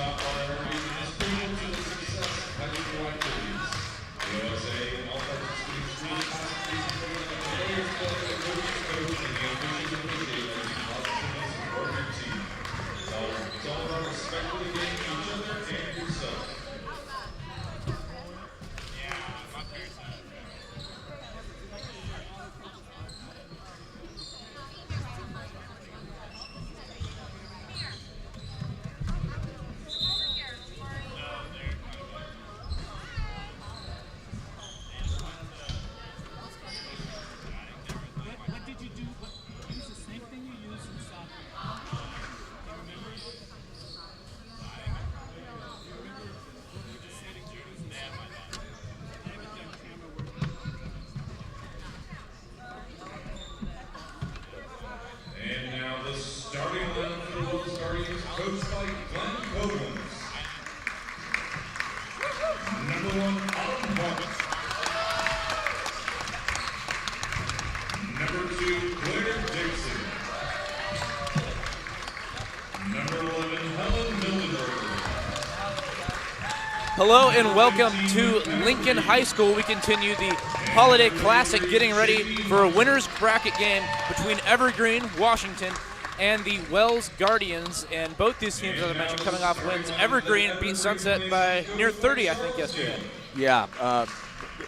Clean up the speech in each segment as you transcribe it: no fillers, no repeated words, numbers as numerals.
top priority is crucial to the success of high school activities. USA and all participating schools constantly support the players, the coaches, and the officials of the game as you positively support your team. It's all about respecting the game, each other, and yourself. Starting lineup for the Wells Guardians, coached by Glenn Koblenz. Number 1, Autumn Hart. Number 2, Claire Dixon. Number 11, Helen Mildenberger. Hello and welcome to Lincoln High School. We continue the Holiday Classic, getting ready for a winner's bracket game between Evergreen, Washington, and the Wells Guardians, and both these teams, as I mentioned, coming off wins. Evergreen beat Sunset by near 30, I think, yesterday. Yeah,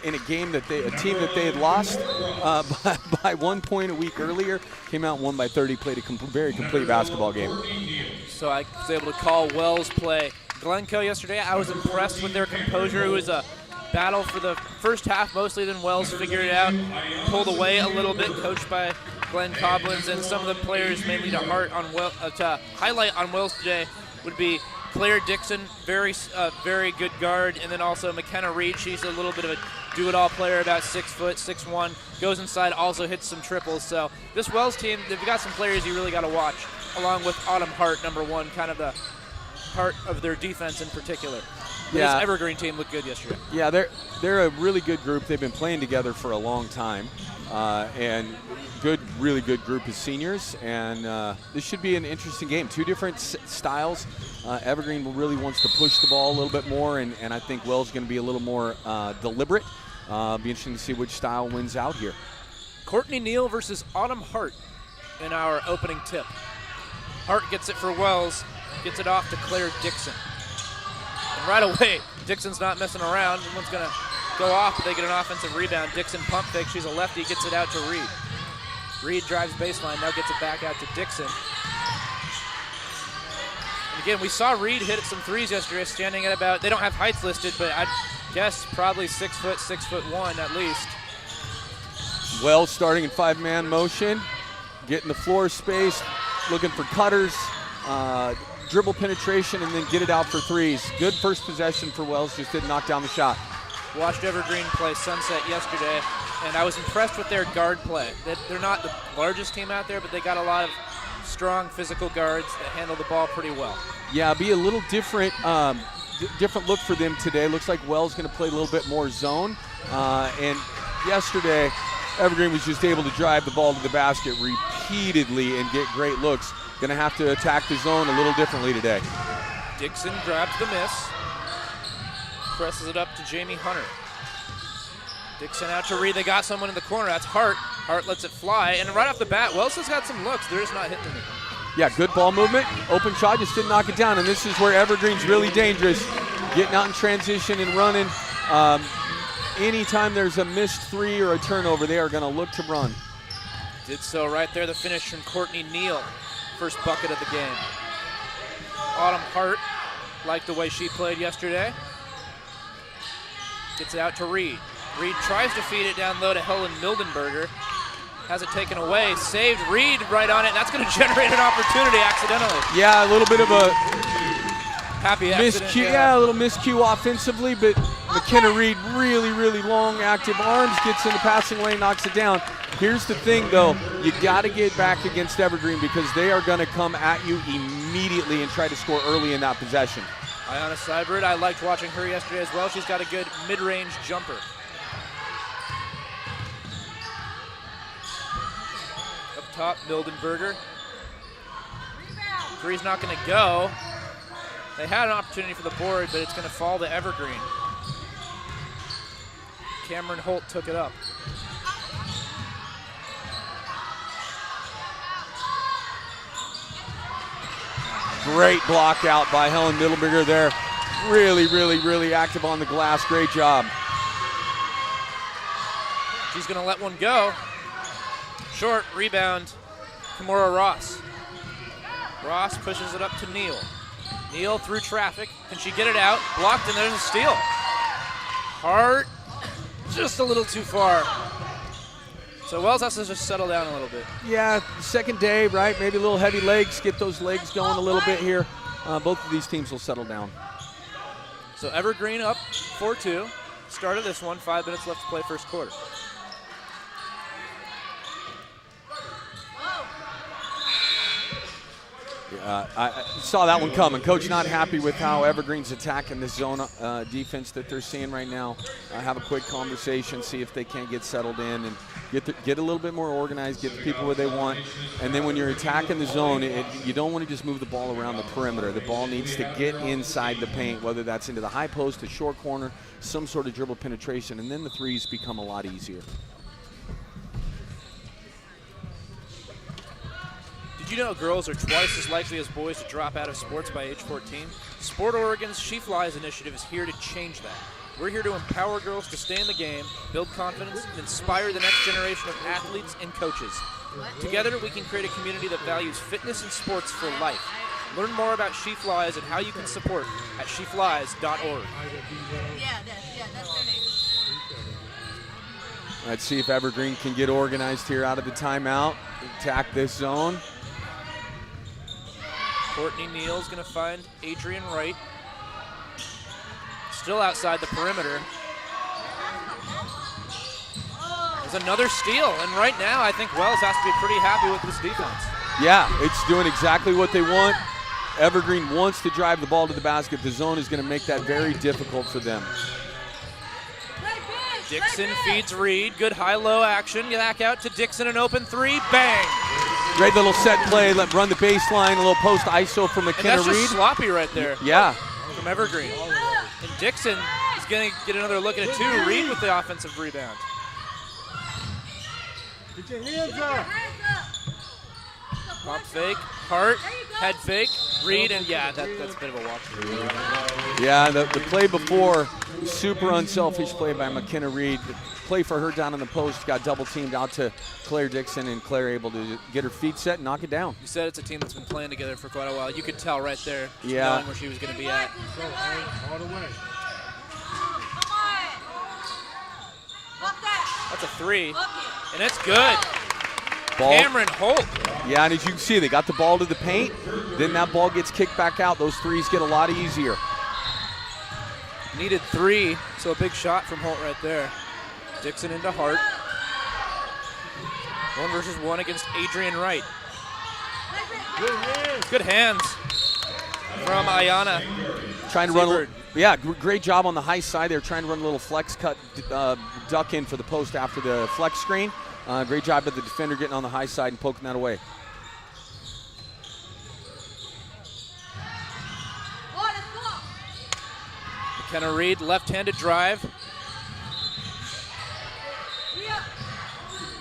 in a game that a team that they had lost by 1 point a week earlier, came out and won by 30, played a very complete basketball game. So I was able to call Wells play Glencoe yesterday. I was impressed with their composure. It was a battle for the first half mostly, then Wells figured it out, pulled away a little bit, coached by Glenn Koblenz, and some of the players mainly to highlight on Wells today would be Claire Dixon, very good guard, and then also McKenna Reed. She's a little bit of a do-it-all player, about 6 foot, 6'1", goes inside, also hits some triples. So this Wells team, they've got some players you really got to watch, along with Autumn Hart, number 1, kind of the heart of their defense in particular. Yeah. This Evergreen team looked good yesterday. Yeah, they're a really good group. They've been playing together for a long time, and really good group of seniors. And this should be an interesting game. Two different styles. Evergreen really wants to push the ball a little bit more, and I think Wells is going to be a little more deliberate. Be interesting to see which style wins out here. Courtney Neal versus Autumn Hart in our opening tip. Hart gets it for Wells, gets it off to Claire Dixon. And right away, Dixon's not messing around. One's going to go off, but they get an offensive rebound. Dixon pump fake. She's a lefty, gets it out to Reed. Reed drives baseline, now gets it back out to Dixon. And again, we saw Reed hit some threes yesterday, standing at about, they don't have heights listed, but I'd guess probably 6 foot, 6'1" at least. Wells starting in 5-man motion, getting the floor space, looking for cutters, dribble penetration, and then get it out for threes. Good first possession for Wells, just didn't knock down the shot. Watched Evergreen play Sunset yesterday, and I was impressed with their guard play. They're not the largest team out there, but they got a lot of strong physical guards that handle the ball pretty well. Yeah, be a little different different look for them today. Looks like Wells going to play a little bit more zone. And yesterday, Evergreen was just able to drive the ball to the basket repeatedly and get great looks. Going to have to attack the zone a little differently today. Dixon grabs the miss. Presses it up to Jamie Hunter. Dixon out to Reed. They got someone in the corner. That's Hart. Hart lets it fly. And right off the bat, Wells has got some looks. They're just not hitting it. Yeah, good ball movement. Open shot, just didn't knock it down. And this is where Evergreen's really dangerous. Getting out in transition and running. Anytime there's a missed three or a turnover, they are going to look to run. Did so right there. The finish from Courtney Neal. First bucket of the game. Autumn Hart liked the way she played yesterday. Gets it out to Reed. Reed tries to feed it down low to Helen Mildenberger. Has it taken away. Saved. Reed right on it. And that's going to generate an opportunity accidentally. Yeah, a little bit of a happy accident. Miscue. Yeah, a little miscue offensively, but McKenna Reed, really long, active arms, gets in the passing lane, knocks it down. Here's the thing, though. You got to get back against Evergreen because they are going to come at you immediately and try to score early in that possession. Iona Seibert, I liked watching her yesterday as well. She's got a good mid-range jumper. Up top, Mildenberger. Three's not going to go. They had an opportunity for the board, but it's going to fall to Evergreen. Cameron Holt took it up. Great block out by Helen Middleberger there. Really, really, really active on the glass. Great job. She's going to let one go. Short rebound, Kimura Ross. Ross pushes it up to Neal. Neal through traffic. Can she get it out? Blocked, and there's a steal. Hart, just a little too far. So Wells has to just settle down a little bit. Yeah, second day, right? Maybe a little heavy legs. Get those legs going a little bit here. Both of these teams will settle down. So Evergreen up 4-2. Started this one, 5 minutes left to play first quarter. I saw that one coming. Coach not happy with how Evergreen's attacking the zone defense that they're seeing right now. Have a quick conversation, see if they can't get settled in and get a little bit more organized, get the people where they want. And then when you're attacking the zone, you don't want to just move the ball around the perimeter. The ball needs to get inside the paint, whether that's into the high post, the short corner, some sort of dribble penetration, and then the threes become a lot easier. Did you know girls are twice as likely as boys to drop out of sports by age 14? Sport Oregon's She Flies initiative is here to change that. We're here to empower girls to stay in the game, build confidence, and inspire the next generation of athletes and coaches. Together, we can create a community that values fitness and sports for life. Learn more about She Flies and how you can support at sheflies.org. Yeah, that's their name. Let's see if Evergreen can get organized here out of the timeout. Attack this zone. Courtney Neal's going to find Adrian Wright. Still outside the perimeter. There's another steal, and right now I think Wells has to be pretty happy with this defense. Yeah, it's doing exactly what they want. Evergreen wants to drive the ball to the basket. The zone is going to make that very difficult for them. Dixon feeds Reed. Good high-low action. Back out to Dixon, an open three. Bang! Great little set play. Run the baseline. A little post ISO from McKenna Reed. That's just sloppy right there. Yeah. From Evergreen. And Dixon is going to get another look at it too. Reed with the offensive rebound. Get your hands up. Pump fake. Hart. Head fake. Reed. And yeah, that's a bit of a walk. Yeah, the play before, super unselfish play by McKenna Reed. The play for her down in the post got double teamed out to Claire Dixon, and Claire able to get her feet set and knock it down. You said it's a team that's been playing together for quite a while. You could tell right there, knowing where she was going to be at. All the way. That's a three, and it's good. Ball. Cameron Holt. Yeah, and as you can see, they got the ball to the paint. Then that ball gets kicked back out. Those threes get a lot easier. Needed three, so a big shot from Holt right there. Dixon into Hart. 1 versus 1 against Adrian Wright. Good hands from Ayana. Trying to run. Yeah, great job on the high side there. Trying to run a little flex cut, duck in for the post after the flex screen. Great job of the defender getting on the high side and poking that away. McKenna Reed, left-handed drive.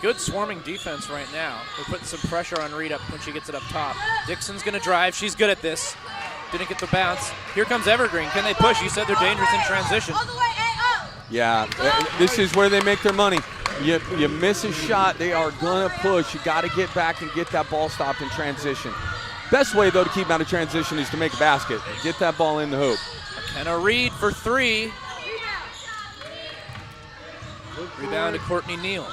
Good swarming defense right now. They're putting some pressure on Reed up when she gets it up top. Dixon's going to drive. She's good at this. Didn't get the bounce. Here comes Evergreen. Can they push? You said they're dangerous in transition. Yeah, this is where they make their money. You miss a shot, they are going to push. You got to get back and get that ball stopped in transition. Best way, though, to keep out of transition is to make a basket. Get that ball in the hoop. McKenna Reed for three. Rebound to Courtney Neal.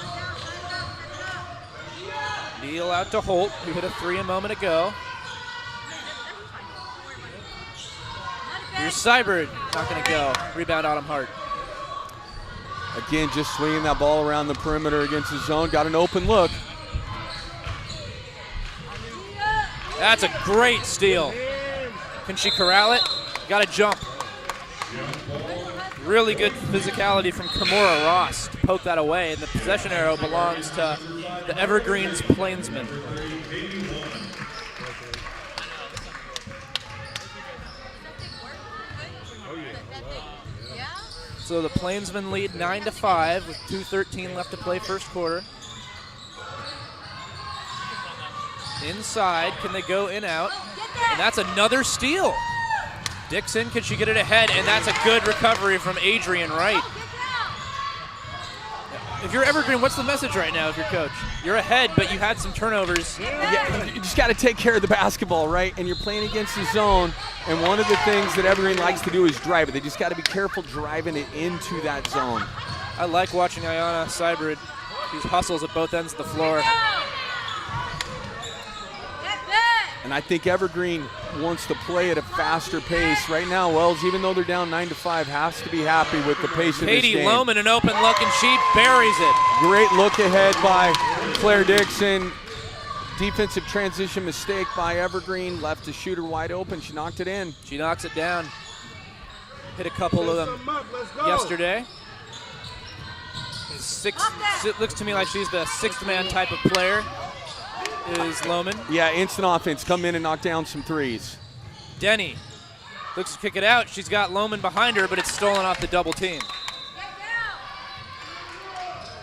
Neal out to Holt, who hit a three a moment ago. Here's Seibert, not going to go. Rebound Autumn Hart. Again, just swinging that ball around the perimeter against the zone. Got an open look. That's a great steal. Can she corral it? Got to jump. Really good physicality from Kimura Ross to poke that away, and the possession arrow belongs to the Evergreen's Plainsmen. So the Plainsmen lead 9-5 with 2:13 left to play first quarter. Inside, can they go in out? And that's another steal. Dixon, can she get it ahead? And that's a good recovery from Adrian Wright. If you're Evergreen, what's the message right now if you're coach? You're ahead, but you had some turnovers. Yeah, you just got to take care of the basketball, right? And you're playing against the zone, and one of the things that Evergreen likes to do is drive it. They just got to be careful driving it into that zone. I like watching Ayanna Sybrid. She hustles at both ends of the floor. And I think Evergreen wants to play at a faster pace. Right now, Wells, even though they're down 9-5, has to be happy with the pace of this game. Katie Lohman, an open look, and she buries it. Great look ahead by Claire Dixon. Defensive transition mistake by Evergreen. Left the shooter wide open. She knocked it in. She knocks it down. Hit a couple of them yesterday. It looks to me like she's the sixth-man type of player. Is Lohman. Yeah, instant offense. Come in and knock down some threes. Denny looks to kick it out. She's got Lohman behind her, but it's stolen off the double team.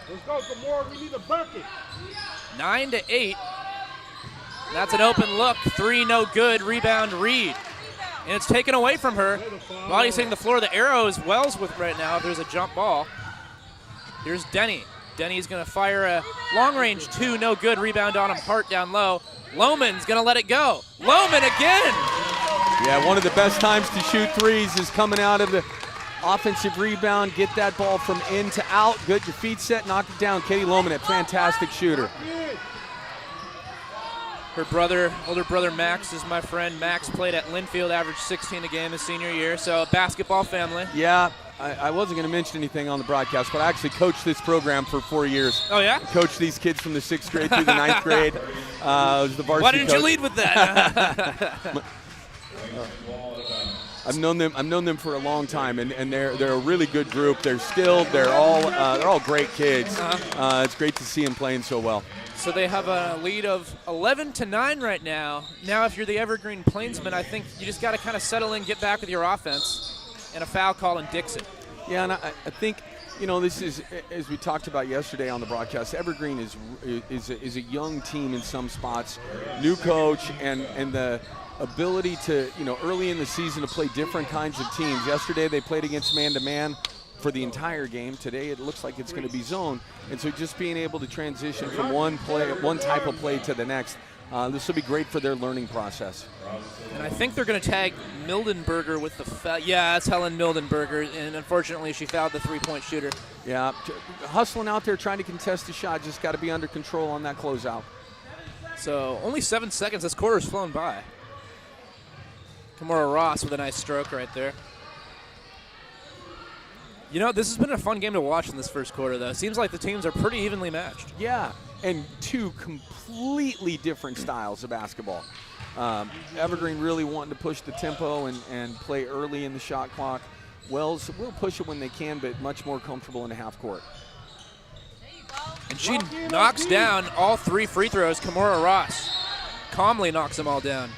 Let's go, Gamora. We need a bucket. 9-8. That's an open look. 3 no good. Rebound Reed. And it's taken away from her. Body's hitting the floor. The arrow is Wells with right now. There's a jump ball. Here's Denny. Denny's going to fire a long-range 2, no good. Rebound on him, Hart down low. Lohman's going to let it go. Lohman again! Yeah, one of the best times to shoot threes is coming out of the offensive rebound. Get that ball from in to out. Good, your feet set, knock it down. Katie Lohman, a fantastic shooter. Her brother, older brother Max is my friend. Max played at Linfield, averaged 16 a game his senior year, so a basketball family. Yeah. I wasn't going to mention anything on the broadcast, but I actually coached this program for 4 years. Oh, yeah? Coached these kids from the 6th grade through the 9th grade. I was the varsity Why didn't coach. you lead with that? I've known them for a long time, and they're a really good group. They're skilled. They're all great kids. It's great to see them playing so well. So they have a lead of 11-9 right now. Now, if you're the Evergreen Plainsmen, I think you just got to kind of settle in, get back with your offense. And a foul call on Dixon. Yeah, and I think, this is, as we talked about yesterday on the broadcast, Evergreen is a young team in some spots, new coach, and the ability to, early in the season to play different kinds of teams. Yesterday they played against man-to-man for the entire game. Today it looks like it's going to be zone. And so just being able to transition from one type of play to the next, this will be great for their learning process. And I think they're going to tag Mildenberger with the foul. Yeah, that's Helen Mildenberger, and unfortunately she fouled the three-point shooter. Yeah, hustling out there trying to contest the shot, just got to be under control on that closeout. So only 7 seconds. This quarter's flown by. Kimora Ross with a nice stroke right there. This has been a fun game to watch in this first quarter, though. It seems like the teams are pretty evenly matched. Yeah, and two completely different styles of basketball. Evergreen really wanting to push the tempo and play early in the shot clock. Wells will push it when they can, but much more comfortable in the half court. And she knocks down all 3 free throws. Kimora Ross calmly knocks them all down.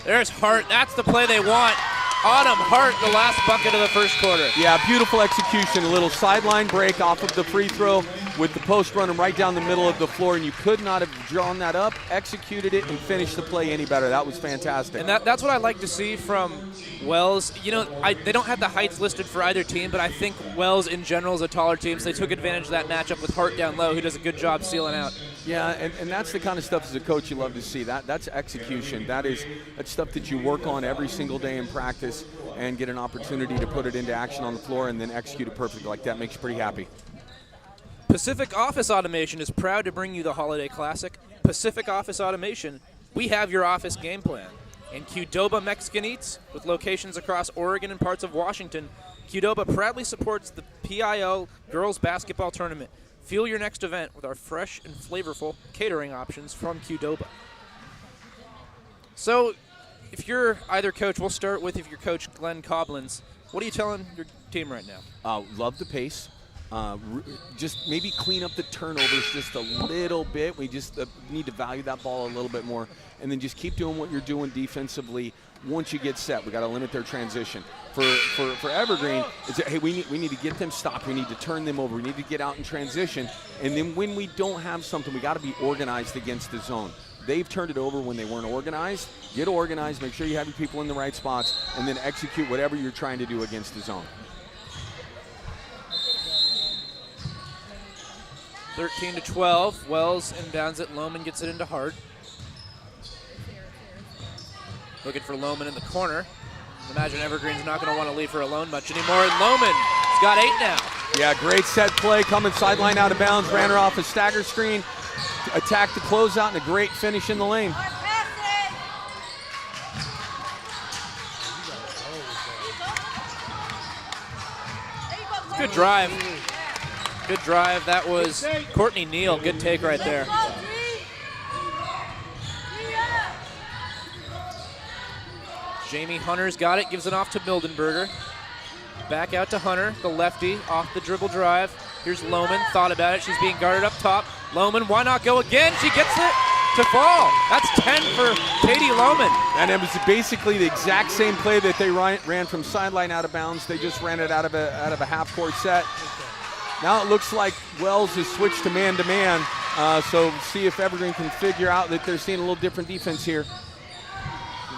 There's Hart. That's the play they want. Autumn Hart, the last bucket of the first quarter. Yeah, beautiful execution. A little sideline break off of the free throw with the post running right down the middle of the floor, and you could not have drawn that up, executed it, and finished the play any better. That was fantastic. And that's what I like to see from Wells. They don't have the heights listed for either team, but I think Wells in general is a taller team, so they took advantage of that matchup with Hart down low, who does a good job sealing out. Yeah, and that's the kind of stuff as a coach you love to see. That's execution. That's stuff that you work on every single day in practice and get an opportunity to put it into action on the floor and then execute it perfectly like that. Makes you pretty happy. Pacific Office Automation is proud to bring you the Holiday Classic. Pacific Office Automation, we have your office game plan. In Qdoba Mexican Eats, with locations across Oregon and parts of Washington, Qdoba proudly supports the PIO Girls Basketball Tournament. Fuel your next event with our fresh and flavorful catering options from Qdoba. So, if you're either coach, we'll start with if you're Coach Glenn Coblins. What are you telling your team right now? Love the pace. Just maybe clean up the turnovers just a little bit. We just need to value that ball a little bit more. And then just keep doing what you're doing defensively. once you get set. We got to limit their transition. For Evergreen, it's hey, we need to get them stopped. We need to turn them over. We need to get out in transition. And then when we don't have something, we got to be organized against the zone. They've turned it over when they weren't organized. Get organized, make sure you have your people in the right spots, and then execute whatever you're trying to do against the zone. 13-12. Wells inbounds it. Lohman gets it into Hart. Looking for Lohman in the corner. Imagine Evergreen's not going to want to leave her alone much anymore. And Lohman's got 8 now. Yeah, great set play. Coming sideline out of bounds. Ran her off a stagger screen. Attacked the closeout and a great finish in the lane. Good drive. Good drive. That was Courtney Neal. Good take right there. Jamie Hunter's got it. Gives it off to Mildenberger. Back out to Hunter, the lefty, off the dribble drive. Here's Lohman. Thought about it. She's being guarded up top. Lohman, why not go again? She gets it to fall. That's 10 for Katie Lohman. And it was basically the exact same play that they ran from sideline out of bounds. They just ran it out of a half-court set. Now it looks like Wells has switched to man-to-man. So see if Evergreen can figure out that they're seeing a little different defense here.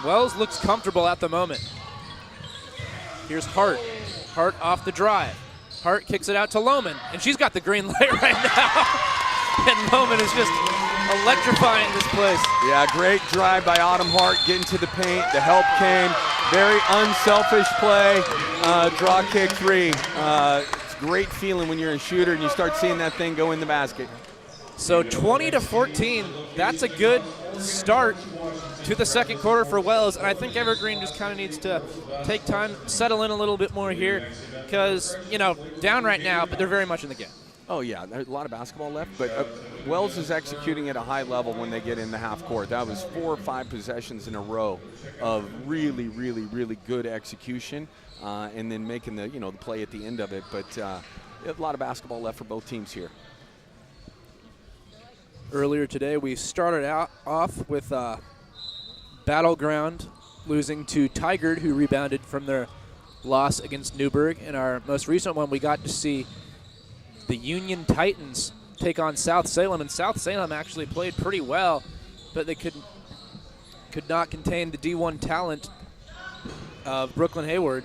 Wells looks comfortable at the moment. Here's Hart. Hart off the drive. Hart kicks it out to Lohman, and she's got the green light right now. And Lohman is just electrifying this place. Yeah, great drive by Autumn Hart, getting to the paint. The help came. Very unselfish play. Draw kick 3. It's a great feeling when you're a shooter and you start seeing that thing go in the basket. So 20-14, that's a good start to the second quarter for Wells, and I think Evergreen just kind of needs to take time, settle in a little bit more here, because, you know, down right now, but they're very much in the game. Oh, yeah, there's a lot of basketball left, but Wells is executing at a high level when they get in the half court. That was 4 or 5 possessions in a row of really, really, really good execution, and then making the, the play at the end of it. But a lot of basketball left for both teams here. Earlier today, we started off with Battleground losing to Tigard, who rebounded from their loss against Newburgh. In our most recent one, we got to see the Union Titans take on South Salem, and South Salem actually played pretty well, but they could not contain the D1 talent of Brooklyn Haywood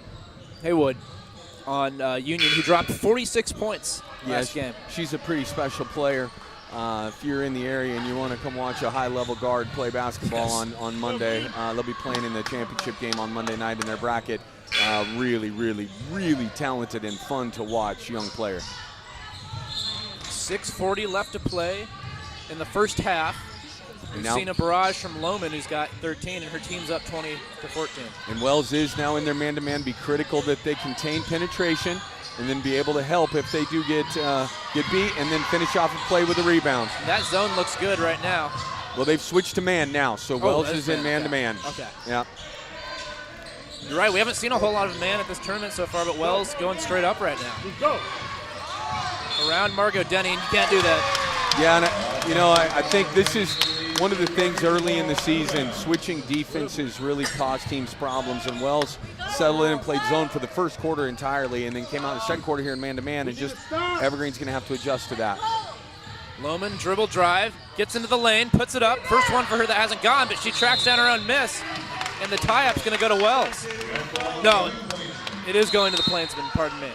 on Union, who dropped 46 points last game. She's a pretty special player. If you're in the area and you want to come watch a high-level guard play basketball on Monday, they'll be playing in the championship game on Monday night in their bracket. Really, really, really talented and fun to watch young player. 6:40 left to play in the first half. We've seen a barrage from Lohman, who's got 13, and her team's up 20-14. And Wells is now in their man-to-man. Be critical that they contain penetration and then be able to help if they do get beat, and then finish off a play with a rebound. That zone looks good right now. Well, they've switched to man now, so Wells is in man-to-man. Okay. Yeah. You're right, we haven't seen a whole lot of man at this tournament so far, but Wells going straight up right now. Let's go. Around Margot Denny, you can't do that. Yeah, and I think this is one of the things early in the season. Switching defenses really caused teams problems, and Wells settled in and played zone for the first quarter entirely, and then came out in the second quarter here in man-to-man, and just Evergreen's going to have to adjust to that. Lohman, dribble drive, gets into the lane, puts it up. First one for her that hasn't gone, but she tracks down her own miss, and the tie-up's going to go to Wells. No, it is going to the Plainsmen, pardon me.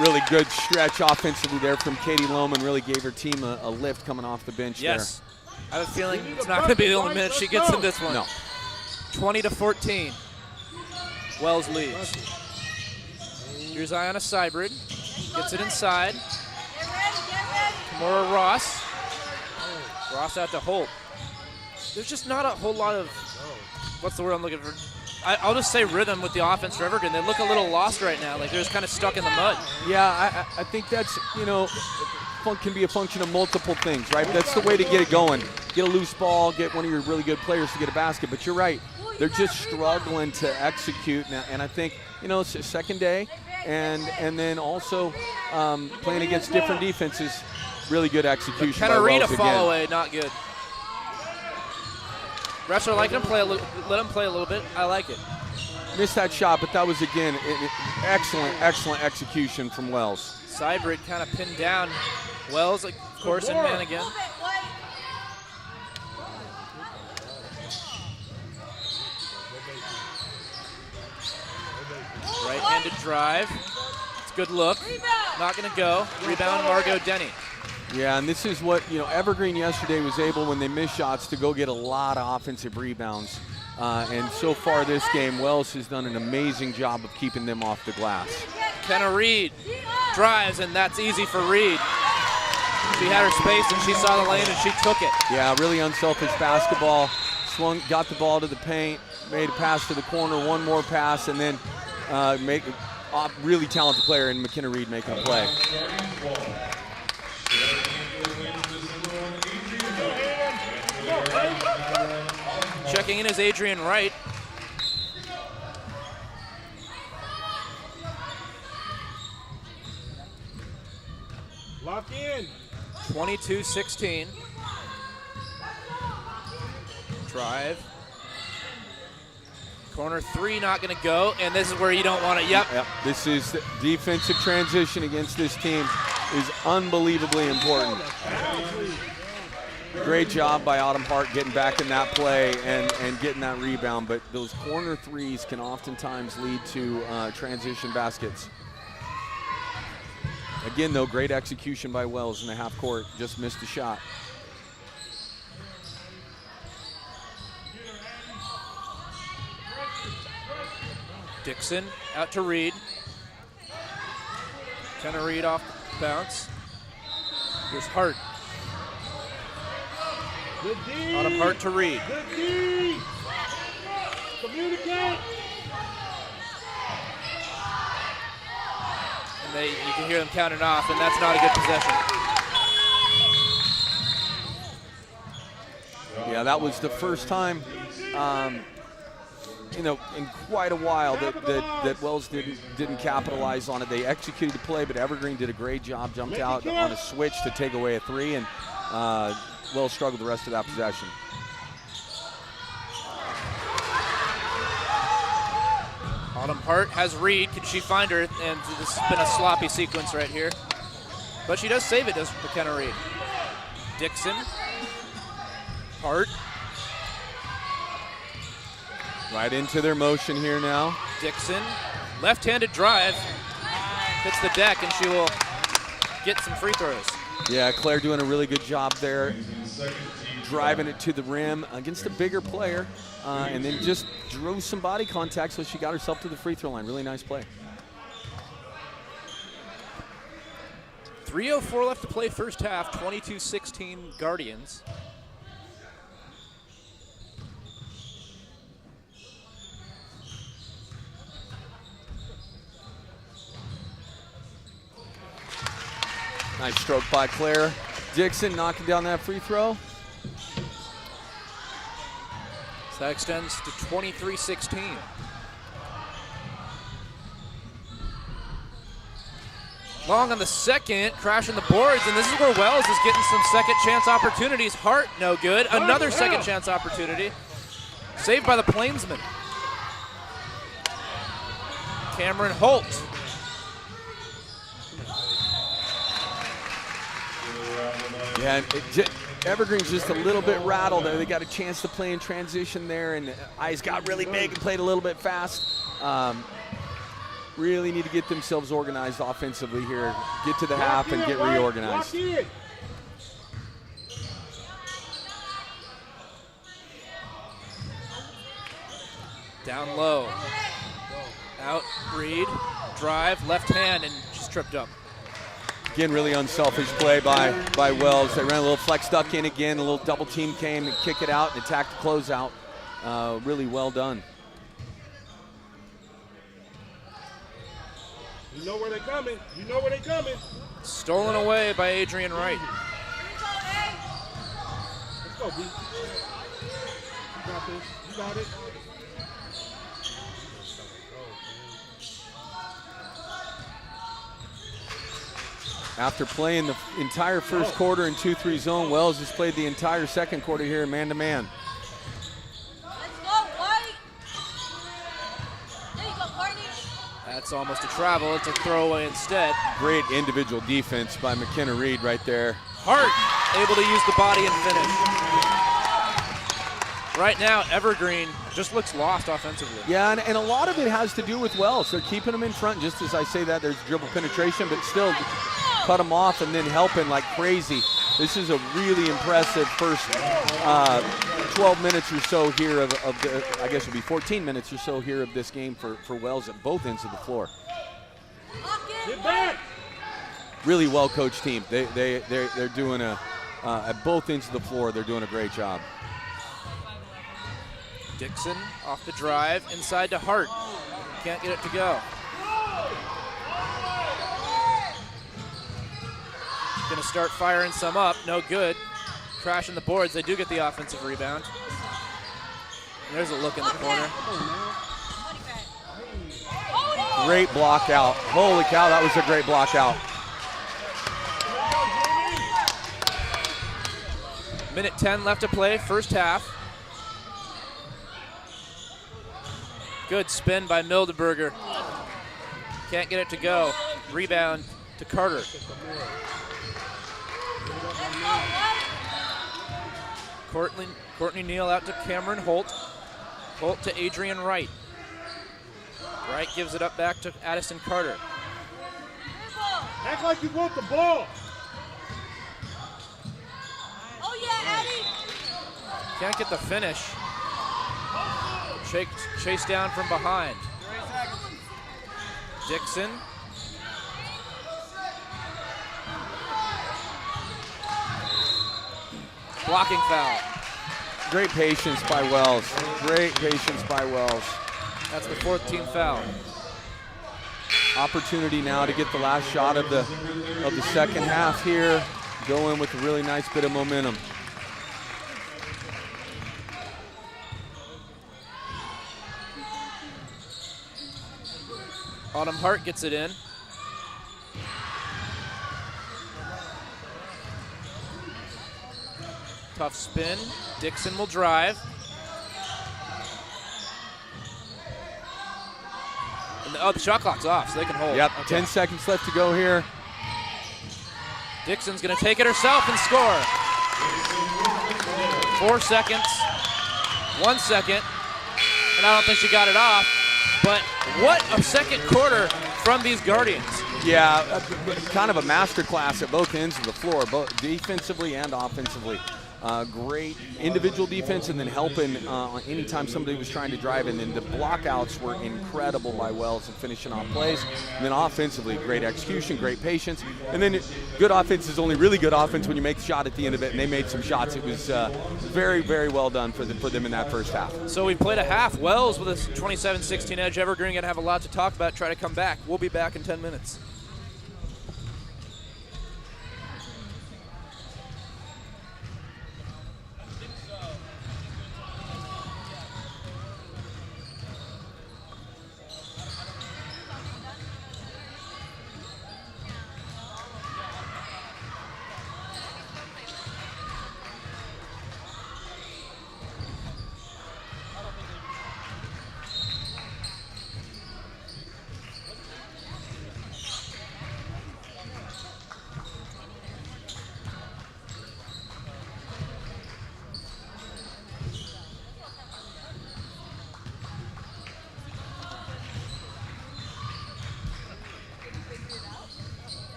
Really good stretch offensively there from Katie Lohman. Really gave her team a lift coming off the bench there. Yes. I have a feeling it's not going to be the only minute she gets in this one. No. 20-14. Wells leads. Here's Ayanna Sybrid. Gets it inside. Kimura Ross. Ross out to Holt. There's just not a whole lot of, what's the word I'm looking for? I'll just say rhythm with the offense for Evergreen. They look a little lost right now, like they're just kind of stuck in the mud. Yeah, I think that's, can be a function of multiple things, right? That's the way to get it going. Get a loose ball, get one of your really good players to get a basket. But you're right, they're just struggling to execute now. And I think, it's a second day, and then also playing against different defenses. really good execution by McKenna Reed, Wells a fall again. away, not good. Refs are letting him play let him play a little bit. I like it. Missed that shot, but that was, again, excellent execution from Wells. Sybrid kind of pinned down. Wells, of course, in man again. Right-handed drive. It's a good look. Not going to go. Rebound, Margot Denny. Yeah, and this is what, Evergreen yesterday was able, when they missed shots, to go get a lot of offensive rebounds. And so far this game, Wells has done an amazing job of keeping them off the glass. Kenna Reed drives, and that's easy for Reed. She had her space, and she saw the lane, and she took it. Yeah, really unselfish basketball. Swung, got the ball to the paint, made a pass to the corner, one more pass, and then make a really talented player in McKenna Reed making a play. Checking in is Adrian Wright. Lock in. 22-16. Drive. Corner three, not going to go, and this is where you don't want it. Yep. This is the defensive transition against this team is unbelievably important. Great job by Autumn Hart getting back in that play and getting that rebound, but those corner threes can oftentimes lead to transition baskets. Again, though, great execution by Wells in the half court. Just missed a shot. Dixon out to Reed. Kenna Reed off the bounce. Here's Hart. Good D. Autumn Hart to Reed. Good D. Communicate. And you can hear them counting off, and that's not a good possession. Yeah, that was the first time, in quite a while that Wells didn't capitalize on it. They executed the play, but Evergreen did a great job, jumped out on a switch to take away a three, and Wells struggled the rest of that possession. Autumn Hart has Reed. Can she find her? And this has been a sloppy sequence right here. But she does save it, does McKenna Reed. Dixon. Hart. Right into their motion here now. Dixon. Left-handed drive. Hits the deck, and she will get some free throws. Yeah, Claire doing a really good job there. Driving it to the rim against a bigger player. And then just drew some body contact, so she got herself to the free throw line. Really nice play. 3:04 left to play first half, 22-16 Guardians. Nice stroke by Claire. Dixon knocking down that free throw. So that extends to 23-16. Long on the second, crashing the boards, and this is where Wells is getting some second chance opportunities. Hart, no good. Another second chance opportunity. Saved by the Plainsmen. Cameron Holt. Yeah, Evergreen's just a little bit rattled. They got a chance to play in transition there, and eyes got really big and played a little bit fast. Really need to get themselves organized offensively here. Get to the half and get reorganized. Down low. Out, Reed. Drive, left hand, and just tripped up. Again, really unselfish play by Wells. They ran a little flex duck in again. A little double team came and kick it out and attacked the closeout. Really well done. You know where they're coming. You know where they're coming. Stolen away by Adrian Wright. Let's go, B. You got this. You got it. After playing the entire first quarter in 2-3 zone, Wells has played the entire second quarter here in man-to-man. Let's go, White. There you go, Courtney. That's almost a travel. It's a throwaway instead. Great individual defense by McKenna Reed right there. Hart able to use the body and finish. Right now, Evergreen just looks lost offensively. Yeah, and a lot of it has to do with Wells. They're keeping them in front. Just as I say that, there's dribble penetration, but still cut them off and then helping like crazy. This is a really impressive first 12 minutes or so here of the, I guess it'll be 14 minutes or so here of this game for Wells at both ends of the floor. Get back. Really well-coached team. They're doing at both ends of the floor, they're doing a great job. Dixon off the drive, inside to Hart. Can't get it to go. Gonna start firing some up, no good. Crashing the boards, they do get the offensive rebound. And there's a look in the corner. Great block out. Holy cow, that was a great block out. Minute 10 left to play, first half. Good spin by Mildeberger. Can't get it to go. Rebound to Carter. Courtney Neal out to Cameron Holt. Holt to Adrian Wright. Wright gives it up back to Addison Carter. Act like you want the ball. Oh yeah, Eddie. Can't get the finish. Chased down from behind. Dixon. Blocking foul. Great patience by Wells. Great patience by Wells. That's the fourth team foul. Opportunity now to get the last shot of the second half here. Go in with a really nice bit of momentum. Autumn Hart gets it in. Tough spin. Dixon will drive. And the shot clock's off, so they can hold. Yep, Okay. 10 seconds left to go here. Dixon's gonna take it herself and score. 4 seconds, 1 second, and I don't think she got it off. But what a second quarter from these Guardians. Yeah, kind of a masterclass at both ends of the floor, both defensively and offensively. Great individual defense and then helping anytime somebody was trying to drive. And then the blockouts were incredible by Wells and finishing off plays. And then offensively, great execution, great patience. And then good offense is only really good offense when you make the shot at the end of it, and they made some shots. It was very, very well done for them in that first half. So we played a half. Wells with a 27-16 edge. Evergreen going to have a lot to talk about, try to come back. We'll be back in 10 minutes.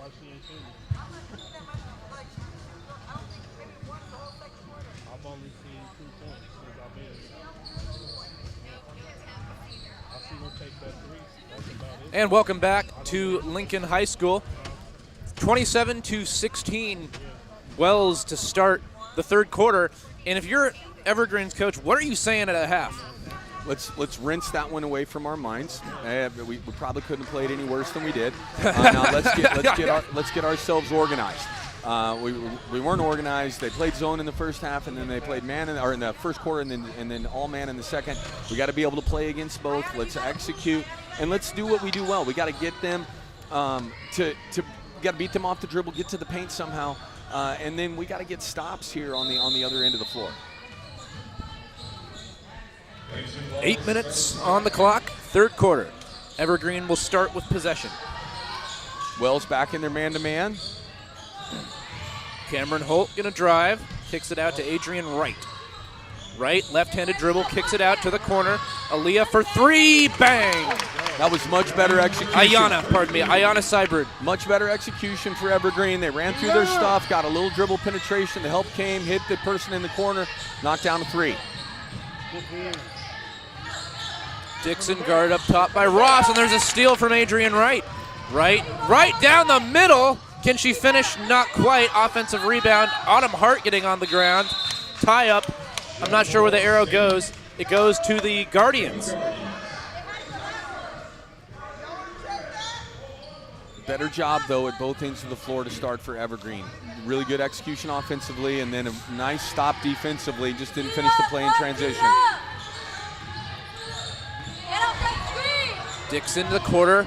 surprised she ain't seen it. I've only seen 2 points since I've been here. I see her take that 3. That's about it. And welcome back to Lincoln High School. 27-16, Wells to start the third quarter. And if you're Evergreen's coach, what are you saying at a half? Let's rinse that one away from our minds. We probably couldn't have played any worse than we did. Now let's get ourselves organized. We weren't organized. They played zone in the first half, and then they played man in the first quarter, and then all man in the second. We got to be able to play against both. Let's execute, and let's do what we do well. We got to get them got to beat them off the dribble, get to the paint somehow, and then we got to get stops here on the other end of the floor. 8 minutes on the clock, third quarter. Evergreen will start with possession. Wells back in their man-to-man. Cameron Holt gonna drive, kicks it out to Adrian Wright. Wright, left-handed dribble, kicks it out to the corner. Aaliyah for 3, bang! That was much better execution. Ayana Seibert. Much better execution for Evergreen. They ran through their stuff, got a little dribble penetration. The help came, hit the person in the corner, knocked down a 3. Dixon guarded up top by Ross, and there's a steal from Adrian Wright. Right down the middle. Can she finish? Not quite. Offensive rebound. Autumn Hart getting on the ground. Tie up. I'm not sure where the arrow goes. It goes to the Guardians. Better job, though, at both ends of the floor to start for Evergreen. Really good execution offensively, and then a nice stop defensively. Just didn't finish the play in transition. Dixon to the quarter.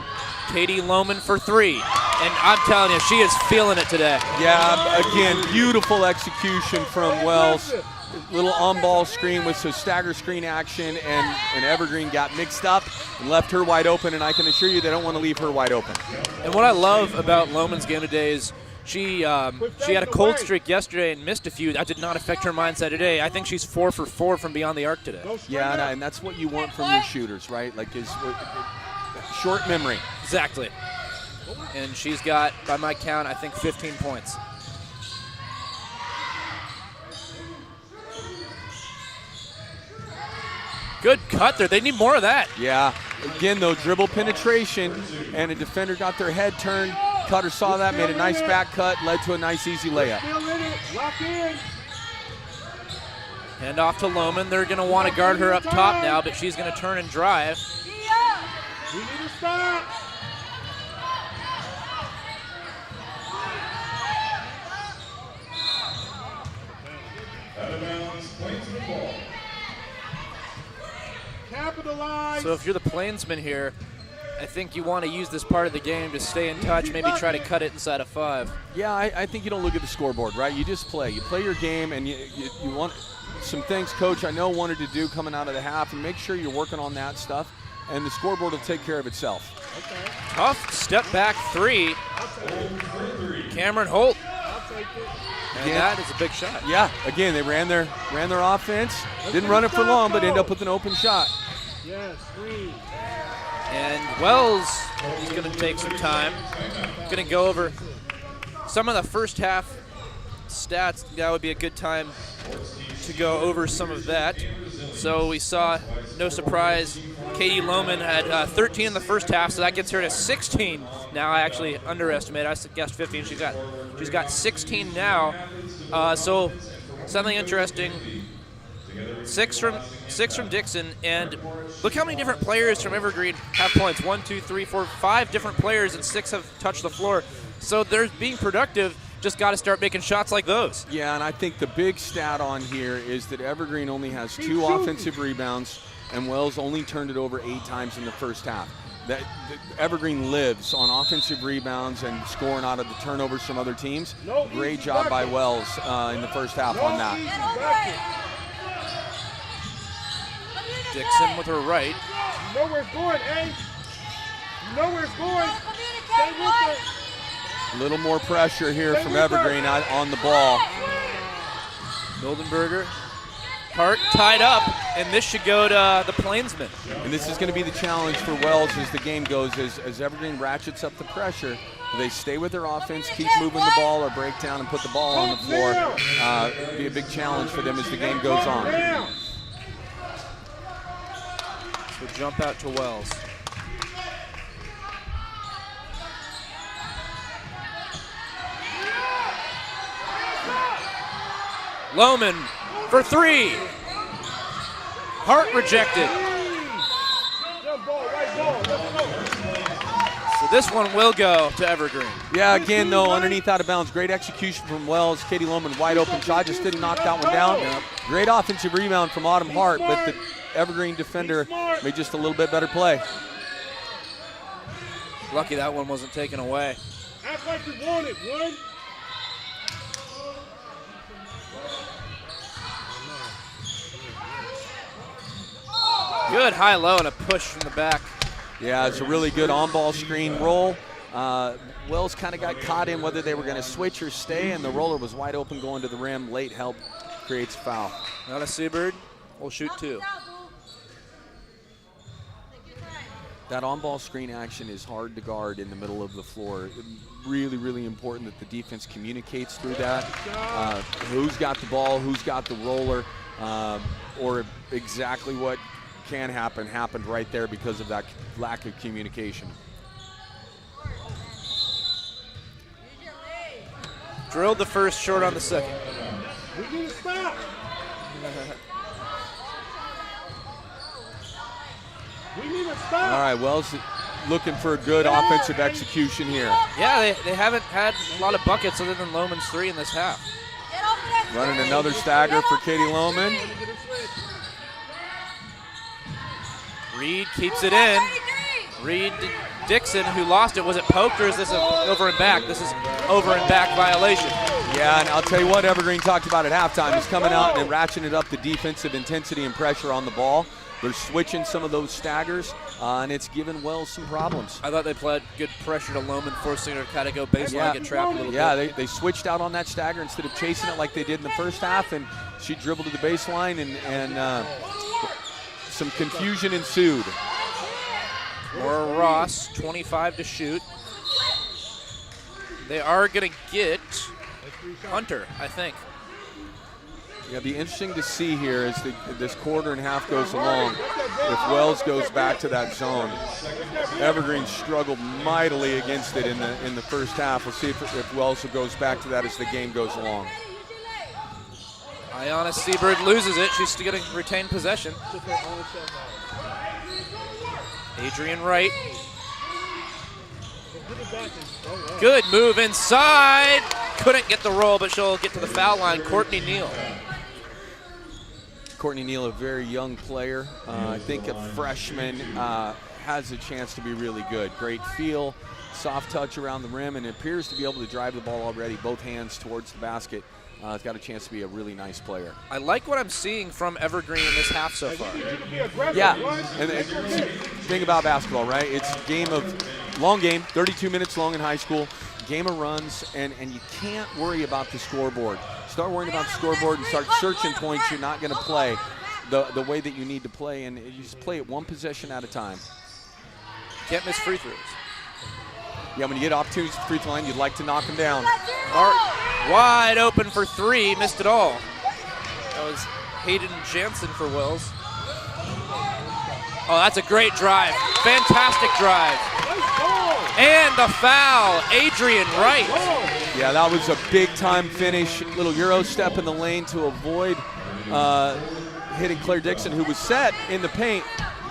Katie Lohman for 3. And I'm telling you, she is feeling it today. Yeah, again, beautiful execution from Wells. Little on-ball screen with some stagger screen action, and Evergreen got mixed up and left her wide open, and I can assure you they don't want to leave her wide open. And what I love about Lohman's game today is she had a cold streak yesterday and missed a few. That did not affect her mindset today. I think she's 4 for 4 from beyond the arc today. Yeah, and that's what you want from your shooters, right? Like, is short memory. Exactly. And she's got, by my count, I think 15 points. Good cut there. They need more of that. Yeah. Again, though, dribble penetration, and a defender got their head turned. Cutter saw that, made a nice back cut, led to a nice, easy layup. Hand off to Lohman. They're going to want to guard her up top now, but she's going to turn and drive. We need to stop. Out of bounds, Plainsmen ball. Capitalize. So if you're the Plainsmen here, I think you want to use this part of the game to stay in touch, maybe try to cut it inside of 5. Yeah, I think you don't look at the scoreboard, right? You just play. You play your game, and you want some things Coach I know wanted to do coming out of the half, and make sure you're working on that stuff, and the scoreboard will take care of itself. Okay. Tough step back 3. Cameron Holt. And that is a big shot. Yeah, again, they ran their offense. Didn't run it for long, but ended up with an open shot. Yes, 3. And Wells is going to take some time. Going to go over some of the first half stats. That would be a good time to go over some of that. So we saw, no surprise, Katie Lohman had 13 in the first half, so that gets her to 16. Now I actually underestimated. I guessed 15. She's got 16 now. So something interesting. 6 from Dixon, and look how many different players from Evergreen have points. 1, 2, 3, 4, 5 different players, and 6 have touched the floor. So they're being productive. Just got to start making shots like those. Yeah, and I think the big stat on here is that Evergreen only has 2 offensive rebounds, and Wells only turned it over 8 times in the first half. That Evergreen lives on offensive rebounds and scoring out of the turnovers from other teams. Great job by Wells in the first half on that. Dixon with her right. You know where it's going, eh? You know where it's going. Stay with it. A little more pressure here from Evergreen on the ball. Mildenberger. Hart tied up, and this should go to the Plainsmen. And this is going to be the challenge for Wells as the game goes, as Evergreen ratchets up the pressure. Do they stay with their offense, keep moving the ball, or break down and put the ball on the floor? It'll be a big challenge for them as the game goes on. So jump out to Wells. Lohman for three. Hart rejected. So this one will go to Evergreen. Yeah, again, though, underneath out of bounds. Great execution from Wells. Katie Lohman wide open shot, just didn't knock that one down. Great offensive rebound from Autumn Hart, but the Evergreen defender made just a little bit better play. Lucky that one wasn't taken away. Act like you want it, one. Good high-low and a push from the back. Yeah, it's a really good on-ball screen roll. Wells kind of got caught in whether they were going to switch or stay, and the roller was wide open going to the rim. Late help creates a foul. Not a Seabird. We'll shoot two. That on-ball screen action is hard to guard in the middle of the floor. Really, really important that the defense communicates through that. Who's got the ball, who's got the roller, or exactly what can happen happened right there because of that lack of communication. Drilled the first, short on the second. We need to stop. We need to stop. All right, Wells looking for a good offensive execution here. Yeah, they haven't had a lot of buckets other than Lohman's three in this half. Running another stagger for Katie Lohman. Reed keeps it in. Reed Dixon, who lost it, was it poked or is this over and back? This is over and back violation. Yeah, and I'll tell you what Evergreen talked about at halftime is coming out and ratcheting up the defensive intensity and pressure on the ball. They're switching some of those staggers, and it's given Wells some problems. I thought they played good pressure to Lohman, forcing her to kind of go baseline, get trapped a little bit. Yeah, they switched out on that stagger instead of chasing it like they did in the first half, and she dribbled to the baseline, and some confusion ensued. Laura Ross, 25 to shoot. They are going to get Hunter, I think. It'll be interesting to see here as this quarter and a half goes along if Wells goes back to that zone. Evergreen struggled mightily against it in the first half. We'll see if Wells goes back to that as the game goes along. Ayana Seabird loses it. She's still going to retain possession. Adrian Wright. Good move inside. Couldn't get the roll, but she'll get to the foul line. Courtney Neal. Courtney Neal, a very young player. I think a freshman, has a chance to be really good. Great feel, soft touch around the rim, and appears to be able to drive the ball already, both hands towards the basket. It's got a chance to be a really nice player. I like what I'm seeing from Evergreen in this half so far. Yeah, and the thing about basketball, right? It's a game of, long game, 32 minutes long in high school, game of runs, and you can't worry about the scoreboard. Start worrying about the scoreboard and start searching points you're not going to play the way that you need to play, and you just play it one possession at a time. Can't miss free throws. Yeah, when you get opportunities at the free throw line, you'd like to knock them down. Hart wide open for three, missed it all. That was Hayden Jansen for Wells. Oh, that's a great drive. Fantastic drive. And the foul, Adrian Wright. Yeah, that was a big-time finish. Little Euro step in the lane to avoid hitting Claire Dixon, who was set in the paint,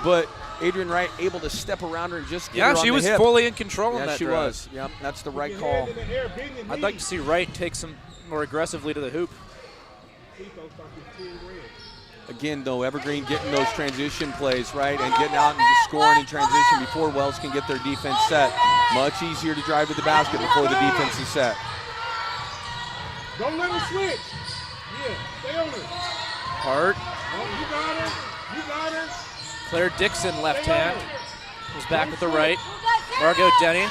but Adrian Wright able to step around her and just get her on the hip. Yeah, she was fully in control in that she drive. was. Yep, that's the right call. I'd like to see Wright take some more aggressively to the hoop. Again, though, Evergreen getting those transition plays, right, and getting out and scoring in transition before Wells can get their defense set. Much easier to drive to the basket before the defense is set. Don't let her switch. Yeah, stay on her. Hart. Oh, you got her. You got her. Claire Dixon, left hand. Was back with the right. Margot Denny.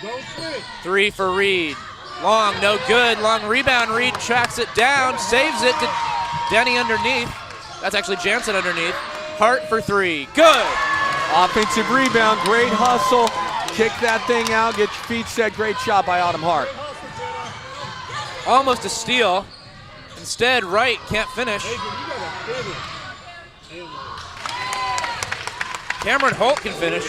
Don't switch. Three for Reed. Long, no good. Long rebound. Reed tracks it down, saves it to Denny underneath. That's actually Jansen underneath. Hart for three. Good. Offensive rebound, great hustle. kick that thing out, get your feet set. Great shot by Autumn Hart. Almost a steal. Instead, Wright can't finish. Cameron Holt can finish.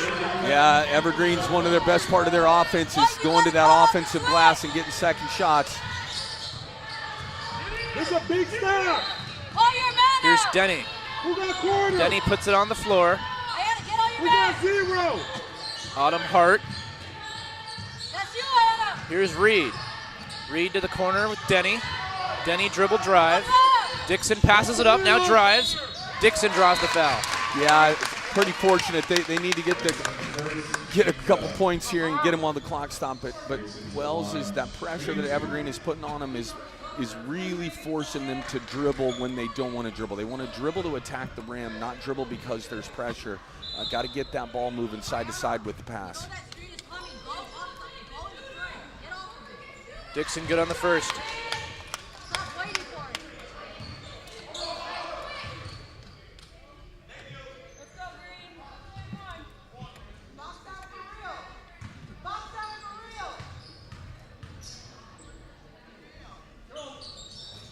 Yeah, Evergreen's one of their best part of their offense is going to that offensive glass and getting second shots. It's a big stop. Here's Denny. Who got corner? Denny puts it on the floor. We got 0. Autumn Hart. That's you, Anna. Here's Reed. Reed to the corner with Denny. Denny dribble drive. Dixon passes it up, now drives. Dixon draws the foul. Yeah, pretty fortunate. They need to get a couple points here and get them on the clock stop. But Wells is that pressure that Evergreen is putting on them is really forcing them to dribble when they don't want to dribble. They want to dribble to attack the rim, not dribble because there's pressure. Got to get that ball moving side to side with the pass. Dixon good on the first.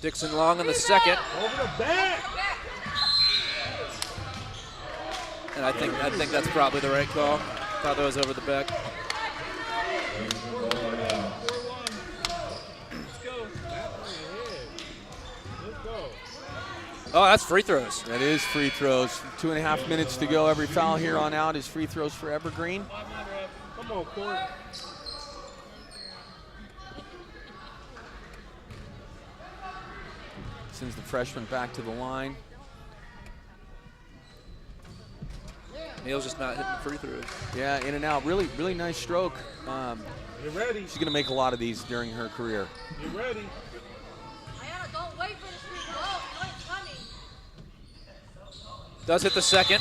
Dixon long on the second. Over the back. And I think that's probably the right call. Thought that was over the back. Oh, that's free throws. That is free throws. 2.5 minutes to go. Every foul here on out is free throws for Evergreen. Come on, Court. Sends the freshman back to the line. Neal's just not hitting free throws. Yeah, in and out. Really, really nice stroke. You ready? She's going to make a lot of these during her career. You ready? Ayana, don't wait for the free throw. No, it's coming. Does hit the second.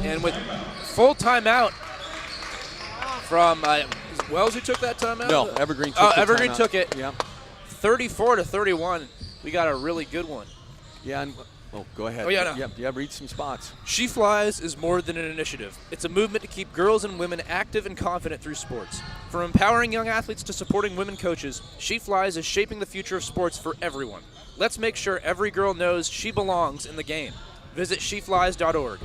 And with full timeout from Wells, who took that timeout? No, Evergreen took the Evergreen timeout. took it. Yep. 34-31. We got a really good one. Yeah. Go ahead. Oh, yeah, no. Yep, reach some spots. She Flies is more than an initiative. It's a movement to keep girls and women active and confident through sports. From empowering young athletes to supporting women coaches, She Flies is shaping the future of sports for everyone. Let's make sure every girl knows she belongs in the game. Visit sheflies.org.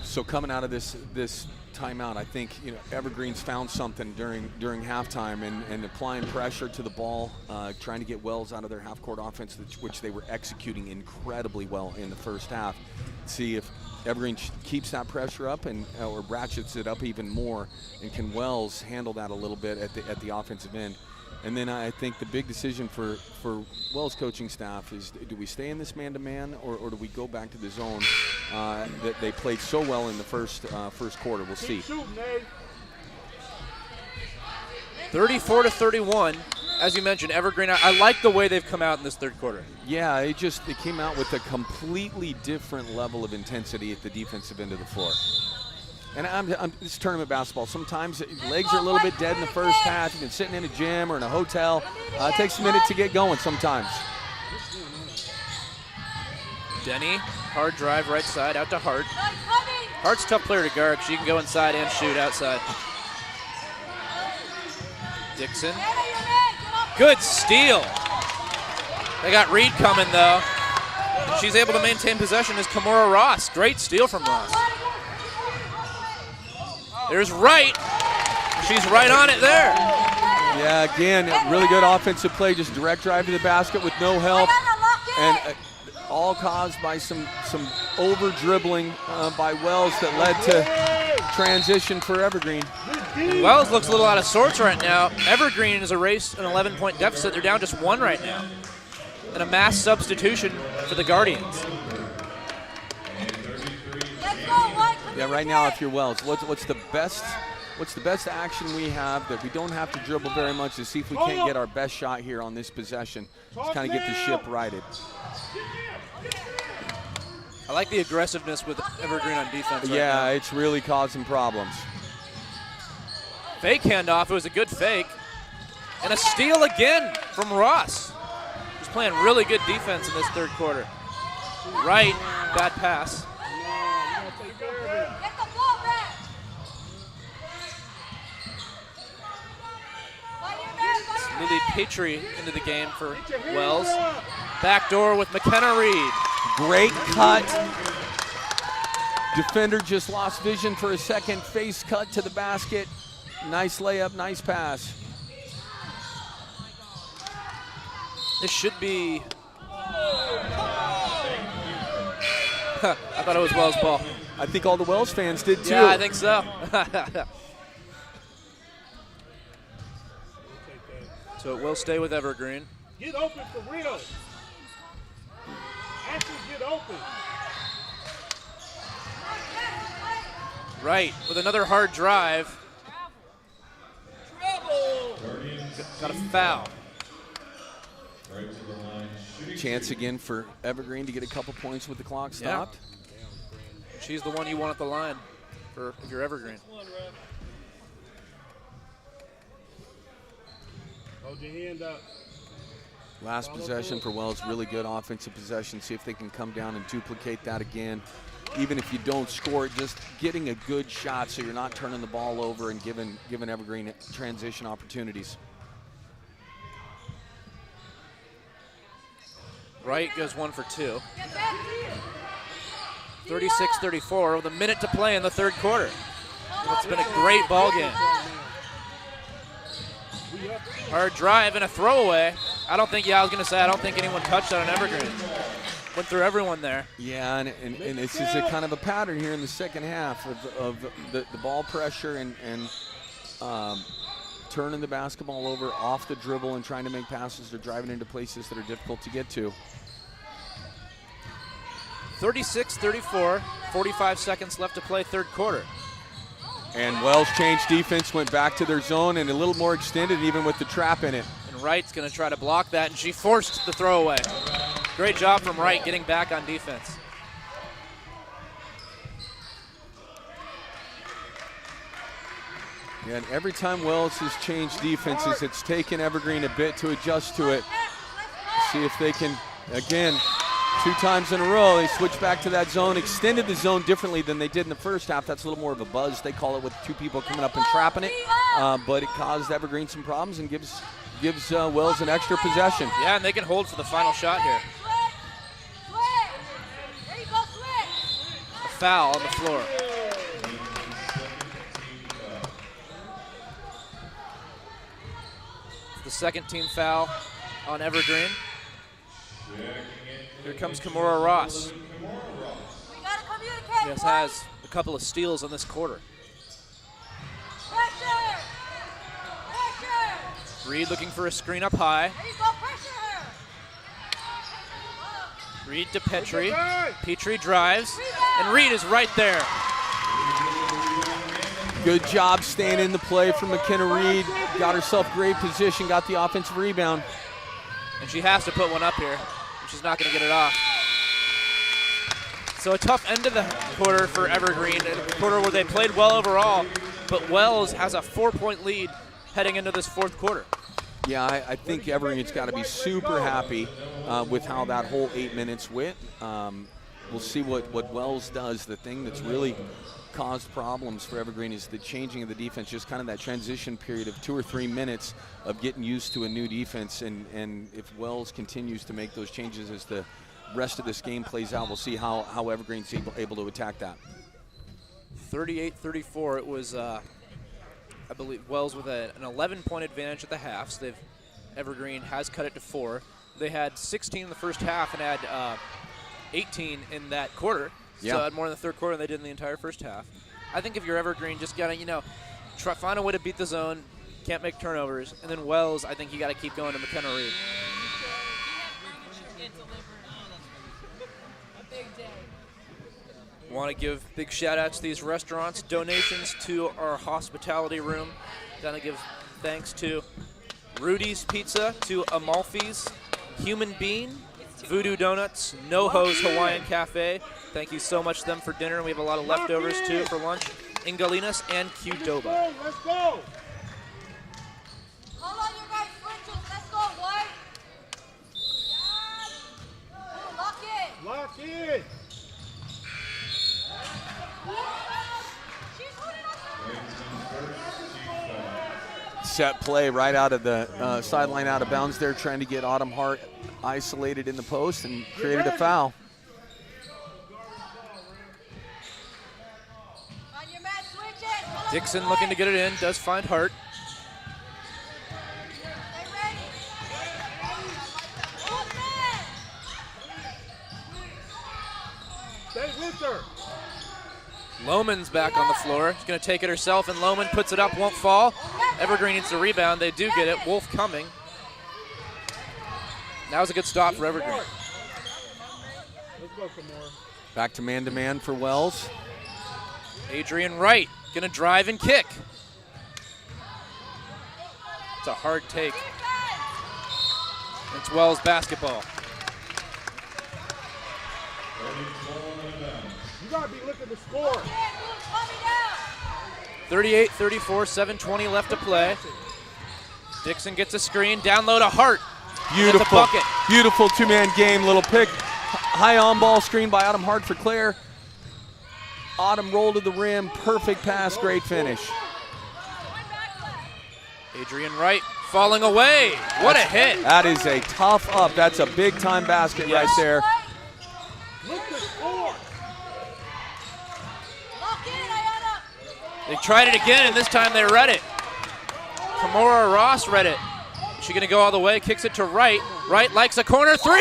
So coming out of this timeout, I think Evergreen's found something during halftime and applying pressure to the ball, trying to get Wells out of their half-court offense, which they were executing incredibly well in the first half. See if Evergreen keeps that pressure up or ratchets it up even more, and can Wells handle that a little bit at the offensive end. And then I think the big decision for Wells coaching staff is, do we stay in this man-to-man or do we go back to the zone that they played so well in the first quarter? We'll see. 34-31. As you mentioned, Evergreen, I like the way they've come out in this third quarter. Yeah, it came out with a completely different level of intensity at the defensive end of the floor. And it's tournament basketball. Sometimes legs are a little bit dead in the first half. You've been sitting in a gym or in a hotel. It takes a minute to get going sometimes. Denny, hard drive right side out to Hart. Hart's a tough player to guard. She can go inside and shoot outside. Dixon. Good steal. They got Reed coming though. She's able to maintain possession as Kimora Ross. Great steal from Ross. There's Wright. She's right on it there. Yeah, again, really good offensive play. Just direct drive to the basket with no help. And all caused by some over-dribbling by Wells that led to transition for Evergreen. Wells looks a little out of sorts right now. Evergreen has erased an 11-point deficit. They're down just one right now. And a mass substitution for the Guardians. Yeah, right now, if you're Wells, what's the best action we have that we don't have to dribble very much to see if we can't get our best shot here on this possession? Just kind of get the ship righted. I like the aggressiveness with Evergreen on defense right yeah, now. It's really causing problems. Fake handoff. It was a good fake. And a steal again from Ross, who's playing really good defense in this third quarter. Right, bad pass. No, you gotta take care of it. Get the ball back. Fight your man, fight your Lily man. Petrie into the game for Get your hands Wells. up. Backdoor with McKenna Reed. Great cut. Defender just lost vision for a second. Face cut to the basket. Nice layup, nice pass. This should be. I thought it was Wells' ball. I think all the Wells fans did too. Yeah, I think so. We'll take that. So it will stay with Evergreen. Get open for real. Actually get open. Right, with another hard drive. Got a foul. Right to the line. Shooting Chance again for Evergreen to get a couple points with the clock stopped. She's the one you want at the line for if you're Evergreen. Hold your hand up. Last possession for Wells, really good offensive possession. See if they can come down and duplicate that again. Even if you don't score it, just getting a good shot so you're not turning the ball over and giving Evergreen transition opportunities. Wright goes 1 for 2. 36-34 with a minute to play in the third quarter. It's been a great ball game. Hard drive and a throwaway. I don't think anyone touched on an Evergreen. Went through everyone there. Yeah, and this is a kind of a pattern here in the second half of the ball pressure and turning the basketball over off the dribble and trying to make passes or driving into places that are difficult to get to. 36-34, 45 seconds left to play third quarter. And Wells changed defense, went back to their zone and a little more extended even with the trap in it. And Wright's going to try to block that, and she forced the throwaway. Great job from Wright getting back on defense. Yeah, and every time Wells has changed defenses, it's taken Evergreen a bit to adjust to it. See if they can, again, 2 times in a row, they switch back to that zone, extended the zone differently than they did in the first half. That's a little more of a buzz, they call it, with 2 people coming up and trapping it. But it caused Evergreen some problems and gives Wells an extra possession. Yeah, and they can hold for the final shot here. A foul on the floor. The second team foul on Evergreen. Here comes Kimura Ross. He has a couple of steals in this quarter. Reed looking for a screen up high. Reed to Petrie. Petrie drives, and Reed is right there. Good job staying in the play from McKenna Reed. Got herself great position, got the offensive rebound. And she has to put one up here. She's not going to get it off. So a tough end of the quarter for Evergreen, a quarter where they played well overall, but Wells has a 4-point lead heading into this fourth quarter. Yeah, I think Evergreen's got to be super happy with how that whole 8 minutes went. We'll see what Wells does. The thing that's really caused problems for Evergreen is the changing of the defense, just kind of that transition period of 2 or 3 minutes of getting used to a new defense. And if Wells continues to make those changes as the rest of this game plays out, we'll see how Evergreen's able to attack that. 38-34, it was, I believe, Wells with an 11-point advantage at the half. So Evergreen has cut it to 4. They had 16 in the first half and had 18 in that quarter. Yeah. So had more in the third quarter than they did in the entire first half. I think if you're Evergreen, just got to, find a way to beat the zone, can't make turnovers. And then Wells, I think you got to keep going to McKenna Reed. Want to give big shout outs to these restaurants, donations to our hospitality room. Got to give thanks to Rudy's Pizza, to Amalfi's, Human Bean, Voodoo Donuts, NoHo's Hawaiian Cafe. Thank you so much to them for dinner. We have a lot of leftovers too for lunch. Ingalinas and Qdoba. Let's go. Hold on, you guys, switches. Let's go, boy. Lock it. Lock Lock in. Set play right out of the sideline, out of bounds there, trying to get Autumn Hart isolated in the post and created a foul. Dixon looking to get it in, does find Hart. Stay with her. Loman's back on the floor. She's going to take it herself, and Loman puts it up, won't fall. Evergreen needs to rebound. They do get it. Wolf coming. That was a good stop for Evergreen. Let's go, Kamora. Back to man for Wells. Adrian Wright going to drive and kick. It's a hard take. It's Wells basketball. You got to be looking to score. 38-34, 7:20 left to play. Dixon gets a screen, down low to Hart. Beautiful, Gets a bucket. beautiful two-man game, little pick. High on-ball screen by Autumn Hart for Claire. Autumn roll to the rim, perfect pass, great finish. Adrian Wright falling away. What a hit. That is a tough up. That's a big-time basket Yes. right there. Look to score. They tried it again, and this time they read it. Kamora Ross read it. She's going to go all the way, kicks it to Wright. Wright likes a corner three!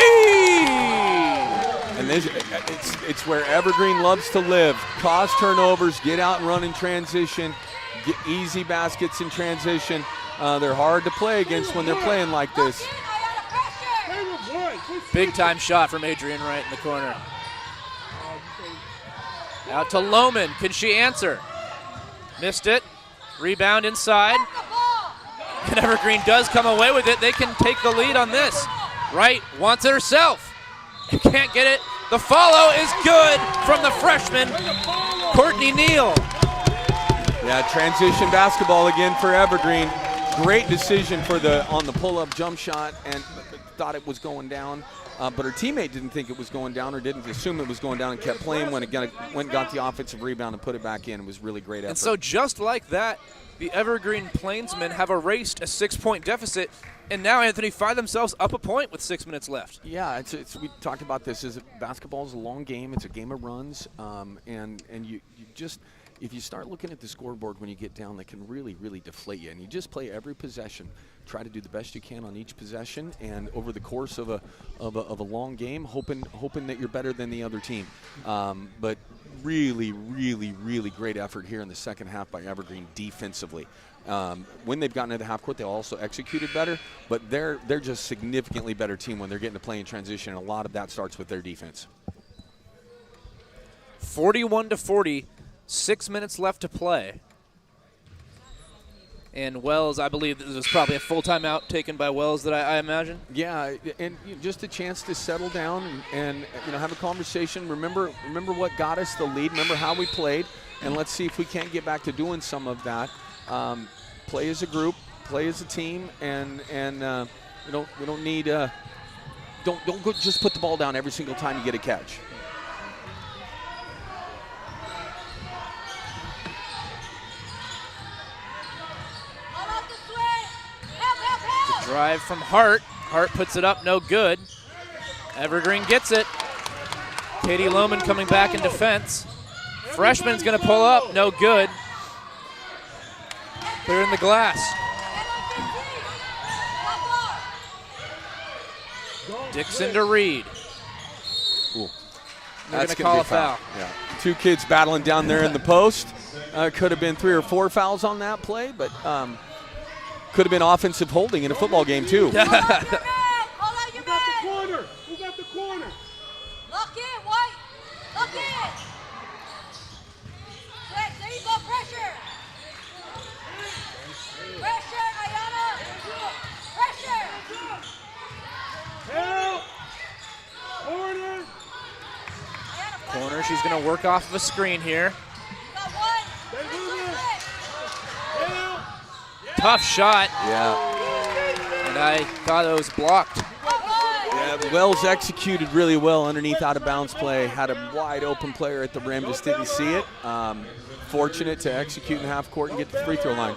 And this, it's where Evergreen loves to live. Cause turnovers, get out and run in transition, get easy baskets in transition. They're hard to play against when they're playing like this. Big time shot from Adrian Wright in the corner. Out to Loman. Can she answer? Missed it. Rebound inside. And Evergreen does come away with it. They can take the lead on this. Wright wants it herself. Can't get it. The follow is good from the freshman, Courtney Neal. Yeah, transition basketball again for Evergreen. Great decision for on the pull-up jump shot, and thought it was going down. But her teammate didn't think it was going down, or didn't assume it was going down, and kept playing when it went and got the offensive rebound and put it back in. It was really great effort. And so just like that, the Evergreen Plainsmen have erased a 6-point deficit, and now, Anthony, find themselves up a point with 6 minutes left. Yeah, we talked about this. Basketball is a long game. It's a game of runs, and you just, if you start looking at the scoreboard when you get down, that can really, really deflate you. And you just play every possession. Try to do the best you can on each possession, and over the course of a long game, hoping that you're better than the other team. But really, really, really great effort here in the second half by Evergreen defensively. When they've gotten to the half court, they also executed better, but they're just significantly better team when they're getting to play in transition, and a lot of that starts with their defense. 41-40, 6 minutes left to play. And Wells, I believe this was probably a full timeout taken by Wells, that I imagine. Yeah, and just a chance to settle down and have a conversation. Remember what got us the lead. Remember how we played, and let's see if we can't get back to doing some of that. Play as a group, play as a team, and we don't need don't go just put the ball down every single time you get a catch. Drive from Hart. Hart puts it up, no good. Evergreen gets it. Katie Loman coming back in defense. Freshman's going to pull up, no good. Clear in the glass. Dixon to Reed. Ooh. They're going to call a foul. Yeah. Two kids battling down there in the post. Could have been 3 or 4 fouls on that play, but could have been offensive holding in a football game too. Who got the corner? Who got the corner? Lock in, White. Lock in. There you go, pressure. Pressure, Ayana. Pressure. Help! Corner! Corner, she's going to work off of a screen here. Got one. Stay with it! Help! Tough shot, Yeah. and I thought it was blocked. Yeah, Wells executed really well underneath out-of-bounds play. Had a wide open player at the rim, just didn't see it. Fortunate to execute in half court and get to the free throw line.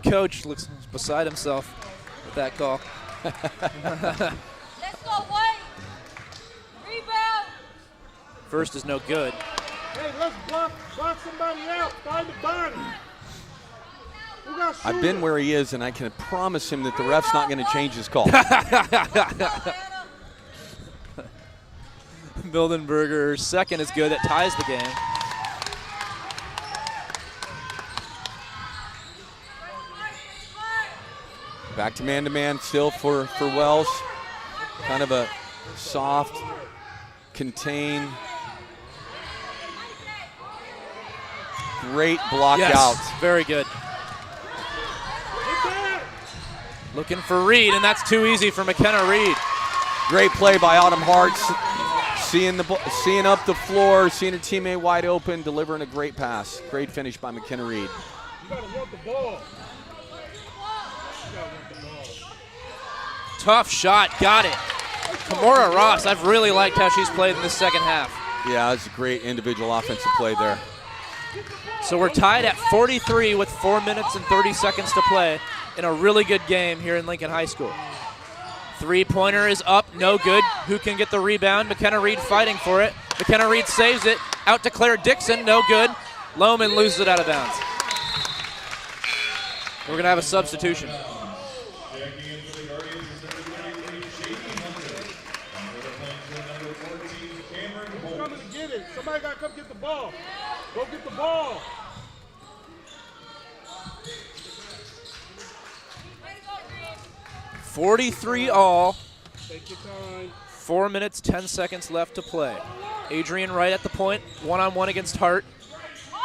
Coach looks beside himself with that call. Let's go, White. Rebound. First is no good. Hey, let's block somebody out. Find the body. Who got I've been shooter? where he is, and I can promise him that the ref's not going to change his call. Mildenberger's second is good. That ties the game. Back to man-to-man still for Wells. Kind of a soft, contain. Great block out. Very good. Looking for Reed, and that's too easy for McKenna Reed. Great play by Autumn Hart. Seeing up the floor, seeing her teammate wide open, delivering a great pass. Great finish by McKenna Reed. You gotta want the ball. Tough shot, got it. Kimora Ross, I've really liked how she's played in this second half. Yeah, that's a great individual offensive play there. So we're tied at 43 with 4 minutes and 30 seconds to play in a really good game here in Lincoln High School. Three-pointer is up, no good. Who can get the rebound? McKenna Reed fighting for it. McKenna Reed saves it. Out to Claire Dixon, no good. Lohman loses it out of bounds. We're going to have a substitution. Checking in for the Guardians is number 33, Jamie Hunter. And for the Plainsmen, number 14, Cameron Who's Holmes. coming to get it? Somebody gotta come get the ball. Go get the ball. 43 all. Take your time. 4 minutes, 10 seconds left to play. Adrian Wright at the point, one-on-one against Hart.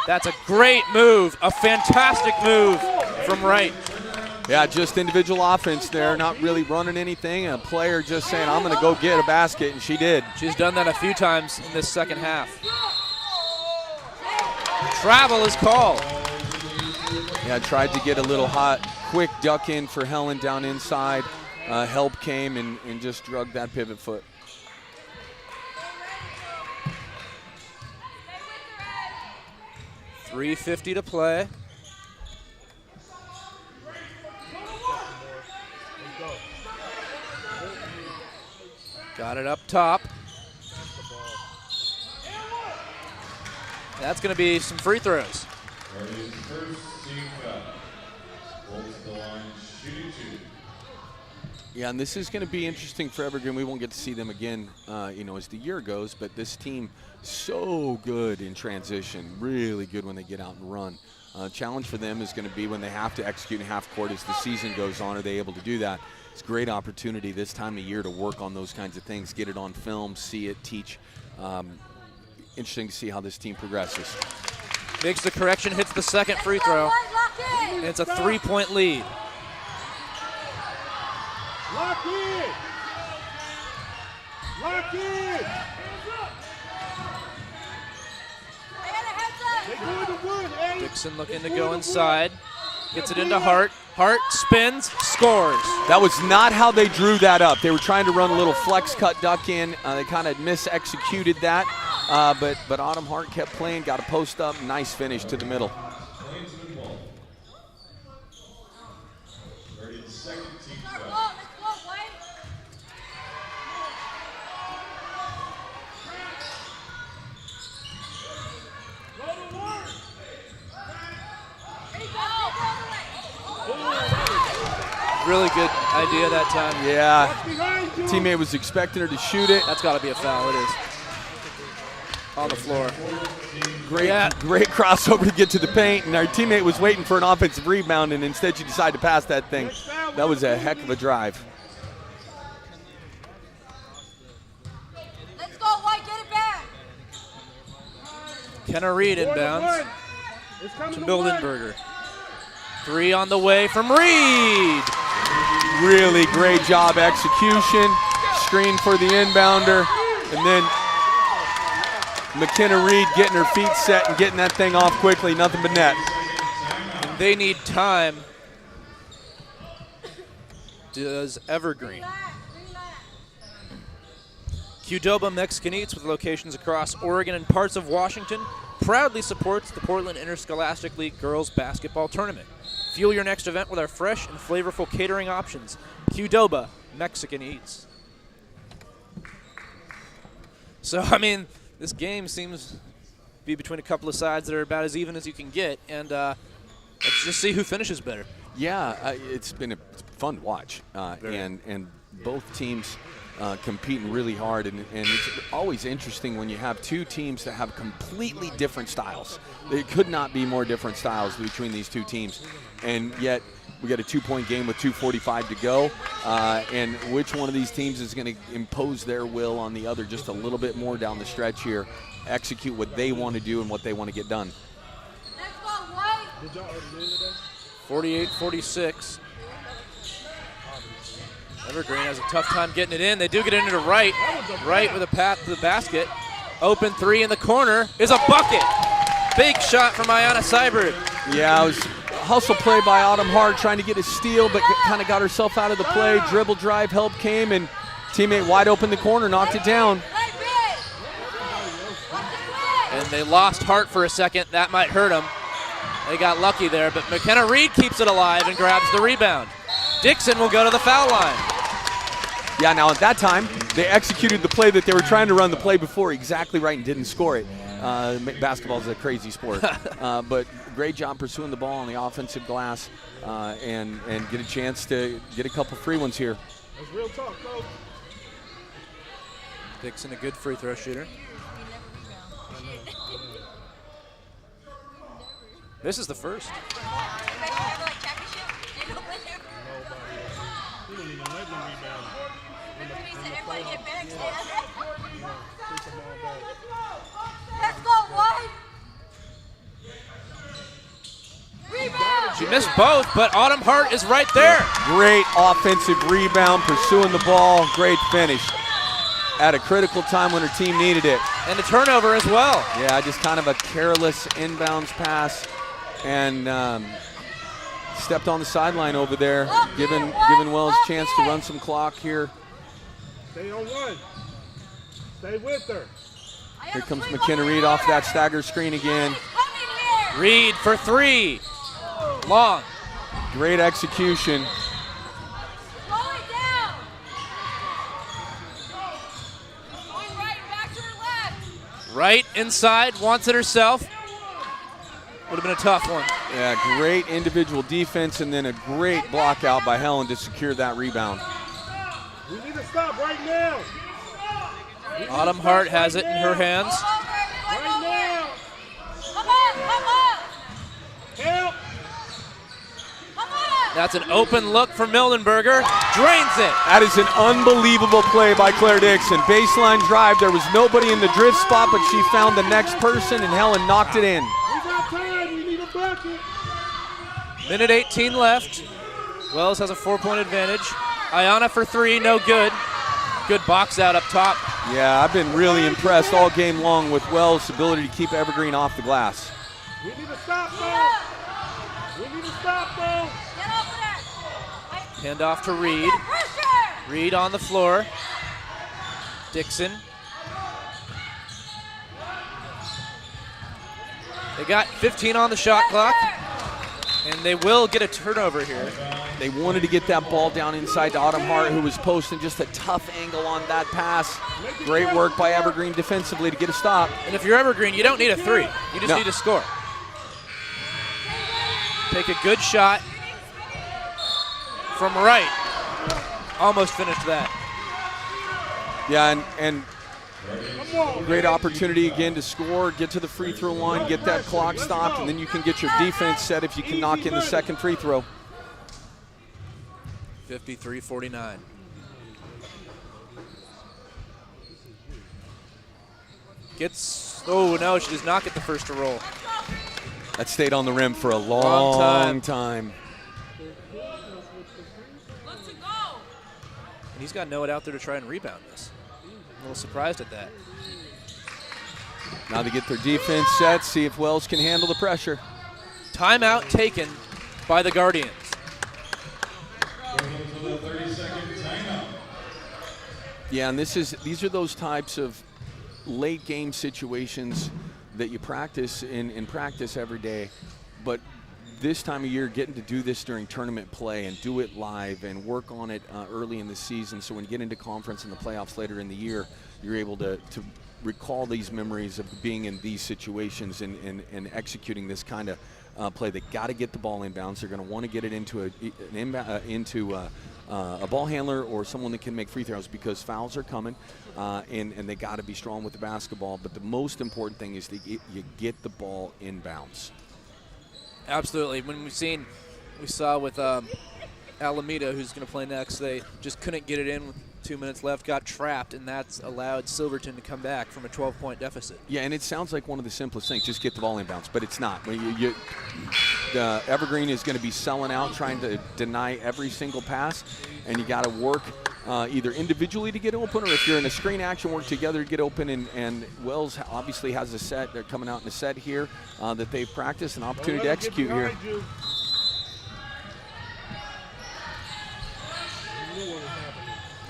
That's a great move, a fantastic move from Wright. Yeah, just individual offense there, not really running anything. A player just saying, I'm going to go get a basket, and she did. She's done that a few times in this second half. Travel is called. Yeah, tried to get a little hot, quick duck in for Helen down inside. Help came and just drug that pivot foot. $3:50 to play. Got it up top. That's going to be some free throws. Guardians first team foul. Bolts to the line, shooting two. Yeah, and this is going to be interesting for Evergreen. We won't get to see them again, as the year goes. But this team, so good in transition, really good when they get out and run. Challenge for them is going to be when they have to execute in half court as the season goes on. Are they able to do that? It's a great opportunity this time of year to work on those kinds of things, get it on film, see it, teach. Interesting to see how this team progresses. Makes the correction, hits the second free throw. And it's a 3-point lead. Lock in. Lock in. They going to win, Eddie. Dixon looking to go inside. Gets it into Hart. Hart spins, scores. That was not how they drew that up. They were trying to run a little flex cut duck in. They kind of mis-executed that. But Autumn Hart kept playing, got a post up, nice finish to the middle. Plainsmen ball. Guardians second team foul. Really good idea that time. Yeah, Behind you. teammate was expecting her to shoot it. That's got to be a foul. It is. On the floor. Great crossover to get to the paint, and our teammate was waiting for an offensive rebound, and instead she decided to pass that thing. That was a heck of a drive. Let's go, White, get it back. Kenna Reed inbounds It's coming to to Mildenberger. Three on the way from Reed. Really great job execution. Screen for the inbounder, and then McKenna Reed getting her feet set and getting that thing off quickly, nothing but net. And they need time does Evergreen. Qdoba Mexican Eats, with locations across Oregon and parts of Washington, proudly supports the Portland Interscholastic League Girls Basketball Tournament. Fuel your next event with our fresh and flavorful catering options. Qdoba Mexican Eats. So, I mean, this game seems to be between a couple of sides that are about as even as you can get, and let's just see who finishes better. Yeah, it's been fun to watch, and both teams competing really hard, and it's always interesting when you have two teams that have completely different styles. There could not be more different styles between these two teams, and yet we got a 2-point game with 2:45 to go, and which one of these teams is going to impose their will on the other just a little bit more down the stretch here, execute what they want to do and what they want to get done. Did y'all win today? 48-46. Evergreen has a tough time getting it in. They do get it into right. Right with a path to the basket. Open three in the corner is a bucket. Big shot from Ayanna Seibert. Yeah, it was a hustle play by Autumn Hart trying to get a steal, but kind of got herself out of the play. Dribble drive, help came, and teammate wide open the corner, knocked it down. And they lost Hart for a second. That might hurt them. They got lucky there, but McKenna Reed keeps it alive and grabs the rebound. Dixon will go to the foul line. Yeah, now at that time, they executed the play that they were trying to run the play before exactly right and didn't score it. Basketball is a crazy sport. But great job pursuing the ball on the offensive glass and get a chance to get a couple free ones here. That's real talk, folks. Dixon, a good free throw shooter. This is the first. He didn't even let them rebound. Let's go, White! Rebound! She missed both, but Autumn Hart is right there. Great offensive rebound, pursuing the ball, great finish. At a critical time when her team needed it. And a turnover as well. Yeah, just kind of a careless inbounds pass, and stepped on the sideline over there, giving Wells a chance to run some clock here. Stay on one. Stay with her. Here comes McKenna Reed off that stagger screen again. Reed for three. Long. Great execution. Slow it down! Going right, back to her left. Right inside, wants it herself. Would have been a tough one. Yeah, great individual defense, and then a great block out by Helen to secure that rebound. We need to stop right now. Autumn Hart has it in her hands. Right now. Come on, come on! Help. Come on! That's an open look for Mildenberger. Drains it. That is an unbelievable play by Claire Dixon. Baseline drive, there was nobody in the drift spot, but she found the next person, and Helen knocked it in. We got time. We need a bucket. Minute 18 left. Wells has a 4-point advantage. Ayanna for three, no good. Good box out up top. Yeah, I've been really impressed all game long with Wells' ability to keep Evergreen off the glass. We need to stop, though. We need to stop, though. Get over there! Hand off to Reed. Pressure! Reed on the floor. Dixon. They got 15 on the shot clock, and they will get a turnover here. They wanted to get that ball down inside to Autumn Hart, who was posting just a tough angle on that pass. Great work by Evergreen defensively to get a stop. And if you're Evergreen, you don't need a three. You just No. need to score. Take a good shot from right. Almost finished that. Yeah, and great opportunity again to score, get to the free throw line, get that clock stopped, and then you can get your defense set if you can knock in the second free throw. 53-49. Oh no, she does not get the first to roll. That stayed on the rim for a long time. Look to go! And he's got Noah out there to try and rebound this. A little surprised at that. Now they get their defense set, see if Wells can handle the pressure. Timeout taken by the Guardians. Going into the 36 Yeah, and these are those types of late game situations that you practice in practice every day, but this time of year, getting to do this during tournament play and do it live and work on it early in the season, so when you get into conference and the playoffs later in the year, you're able to recall these memories of being in these situations and executing this kind of play. They got to get the ball inbounds. They're going to want to get it into a ball handler or someone that can make free throws because fouls are coming, and they got to be strong with the basketball. But the most important thing is that you get the ball inbounds. Absolutely. When we saw with Alameda, who's going to play next, they just couldn't get it in with 2 minutes left, got trapped, and that's allowed Silverton to come back from a 12-point deficit. Yeah, and it sounds like one of the simplest things, just get the ball inbounds, but it's not. Evergreen is going to be selling out, trying to deny every single pass, and you got to work either individually to get open, or if you're in a screen action, work together to get open. And Wells obviously has a set. They're coming out in a set here that they've practiced, an opportunity to execute here.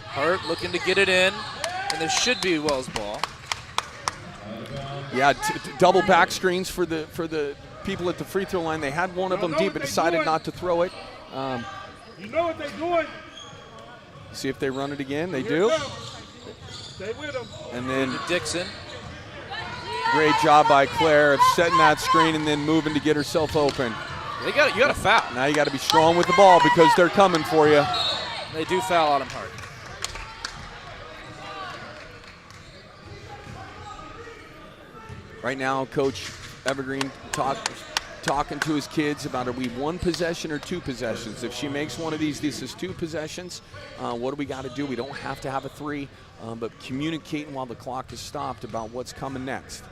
Hart looking to get it in, and this should be Wells' ball. Yeah, double back screens for the people at the free throw line. They had one of them deep, but decided not to throw it. You know what they're doing. See if they run it again. They do. Stay with them. And then Dixon. Great job by Claire of setting that screen and then moving to get herself open. You got a foul. Now you got to be strong with the ball because they're coming for you. They do foul Autumn Hart. Right now, Coach Evergreen talking to his kids about, are we one possession or two possessions? If she makes one of these, this is two possessions. What do we got to do? We don't have to have a three, but communicating while the clock is stopped about what's coming next.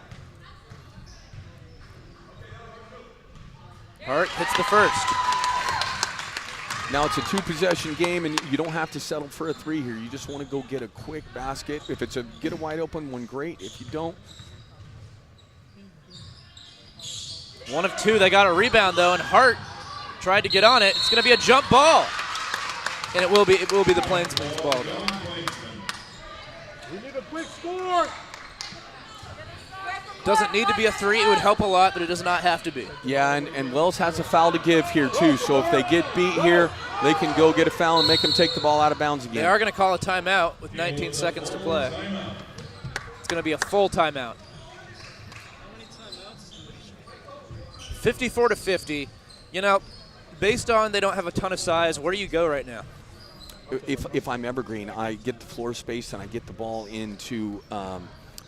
Hart hits the first. Now it's a two-possession game, and you don't have to settle for a three here. You just want to go get a quick basket. If it's get a wide open one, great. If you don't. One of two. They got a rebound though, and Hart tried to get on it. It's going to be a jump ball, and it will be the Plainsmen's ball. We need a quick score. Doesn't need to be a three. It would help a lot, but it does not have to be. Yeah, and Wells has a foul to give here too. So if they get beat here, they can go get a foul and make them take the ball out of bounds again. They are going to call a timeout with 19 seconds to play. It's going to be a full timeout. 54-50. You know, based on they don't have a ton of size, where do you go right now? If I'm Evergreen, I get the floor space and I get the ball into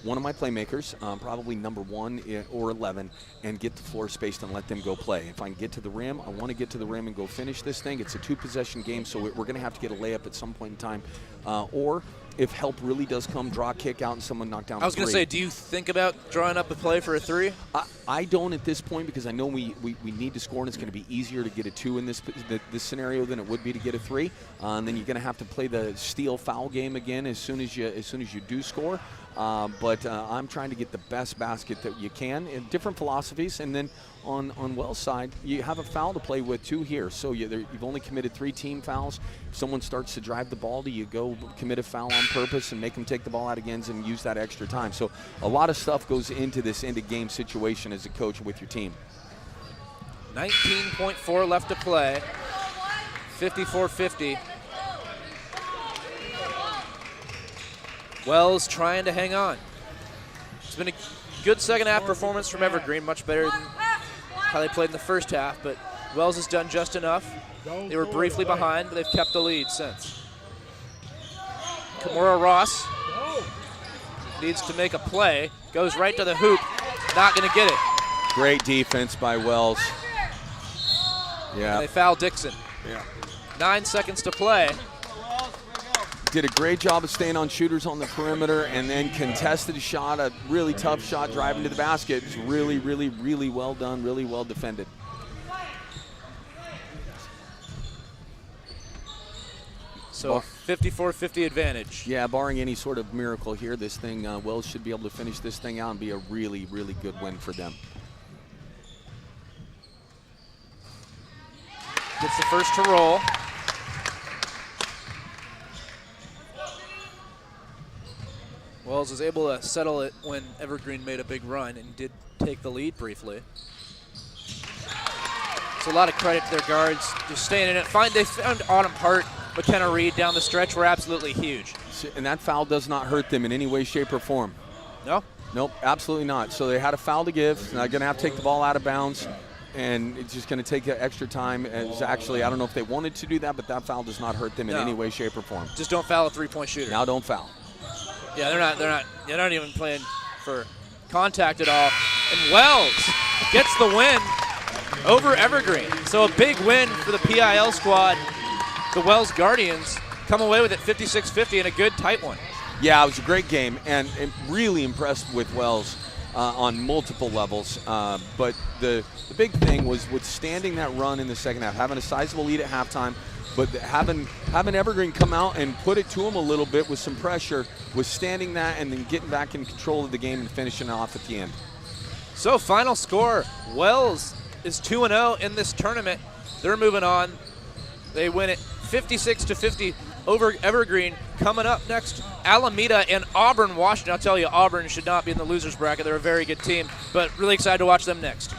one of my playmakers, probably number 1 or 11, and get the floor spaced and let them go play. If I can get to the rim, I want to get to the rim and go finish this thing. It's a two-possession game, so we're going to have to get a layup at some point in time. Or if help really does come, draw a kick out and someone knock down I was going to say, do you think about drawing up a play for a three? I don't at this point, because I know we need to score, and it's going to be easier to get a 2 in this scenario than it would be to get a 3. And then you're going to have to play the steal foul game again as soon as you do score. But I'm trying to get the best basket that you can in different philosophies. And then on Wells' side, you have a foul to play with 2 here. So you've only committed 3 team fouls. If someone starts to drive the ball, do you go commit a foul on purpose and make them take the ball out again and use that extra time? So a lot of stuff goes into this end-of-game situation as a coach with your team. 19.4 left to play. 54-50. Wells trying to hang on. It's been a good second half performance from Evergreen, much better than how they played in the first half, but Wells has done just enough. They were briefly behind, but they've kept the lead since. Kimura Ross needs to make a play, goes right to the hoop, not going to get it. Great defense by Wells. Yeah. And they foul Dixon. Yeah. 9 seconds to play. Did a great job of staying on shooters on the perimeter and then contested a shot, a really tough shot driving to the basket. It's really, really, really well done, really well defended. So 54-50 advantage. Yeah, barring any sort of miracle here, this thing, Wells should be able to finish this thing out and be a really, really good win for them. Gets the first to roll. Wells was able to settle it when Evergreen made a big run and did take the lead briefly. So a lot of credit to their guards just staying in it. They found Autumn Hart, McKenna Reed down the stretch were absolutely huge. And that foul does not hurt them in any way, shape, or form. No? Nope, absolutely not. So they had a foul to give. They're going to have to take the ball out of bounds, and it's just going to take extra time. It's actually, I don't know if they wanted to do that, but that foul does not hurt them in any way, shape, or form. Just don't foul a three-point shooter. Now don't foul. Yeah, they're not even playing for contact at all. And Wells gets the win over Evergreen. So a big win for the PIL squad. The Wells Guardians come away with it 56-50 and a good tight one. Yeah, it was a great game, and really impressed with Wells on multiple levels. But the big thing was withstanding that run in the second half, having a sizable lead at halftime, but having Evergreen come out and put it to them a little bit with some pressure, withstanding that, and then getting back in control of the game and finishing off at the end. So final score, Wells is 2-0 in this tournament. They're moving on. They win it 56-50 over Evergreen. Coming up next, Alameda and Auburn, Washington. I'll tell you, Auburn should not be in the losers bracket. They're a very good team, but really excited to watch them next.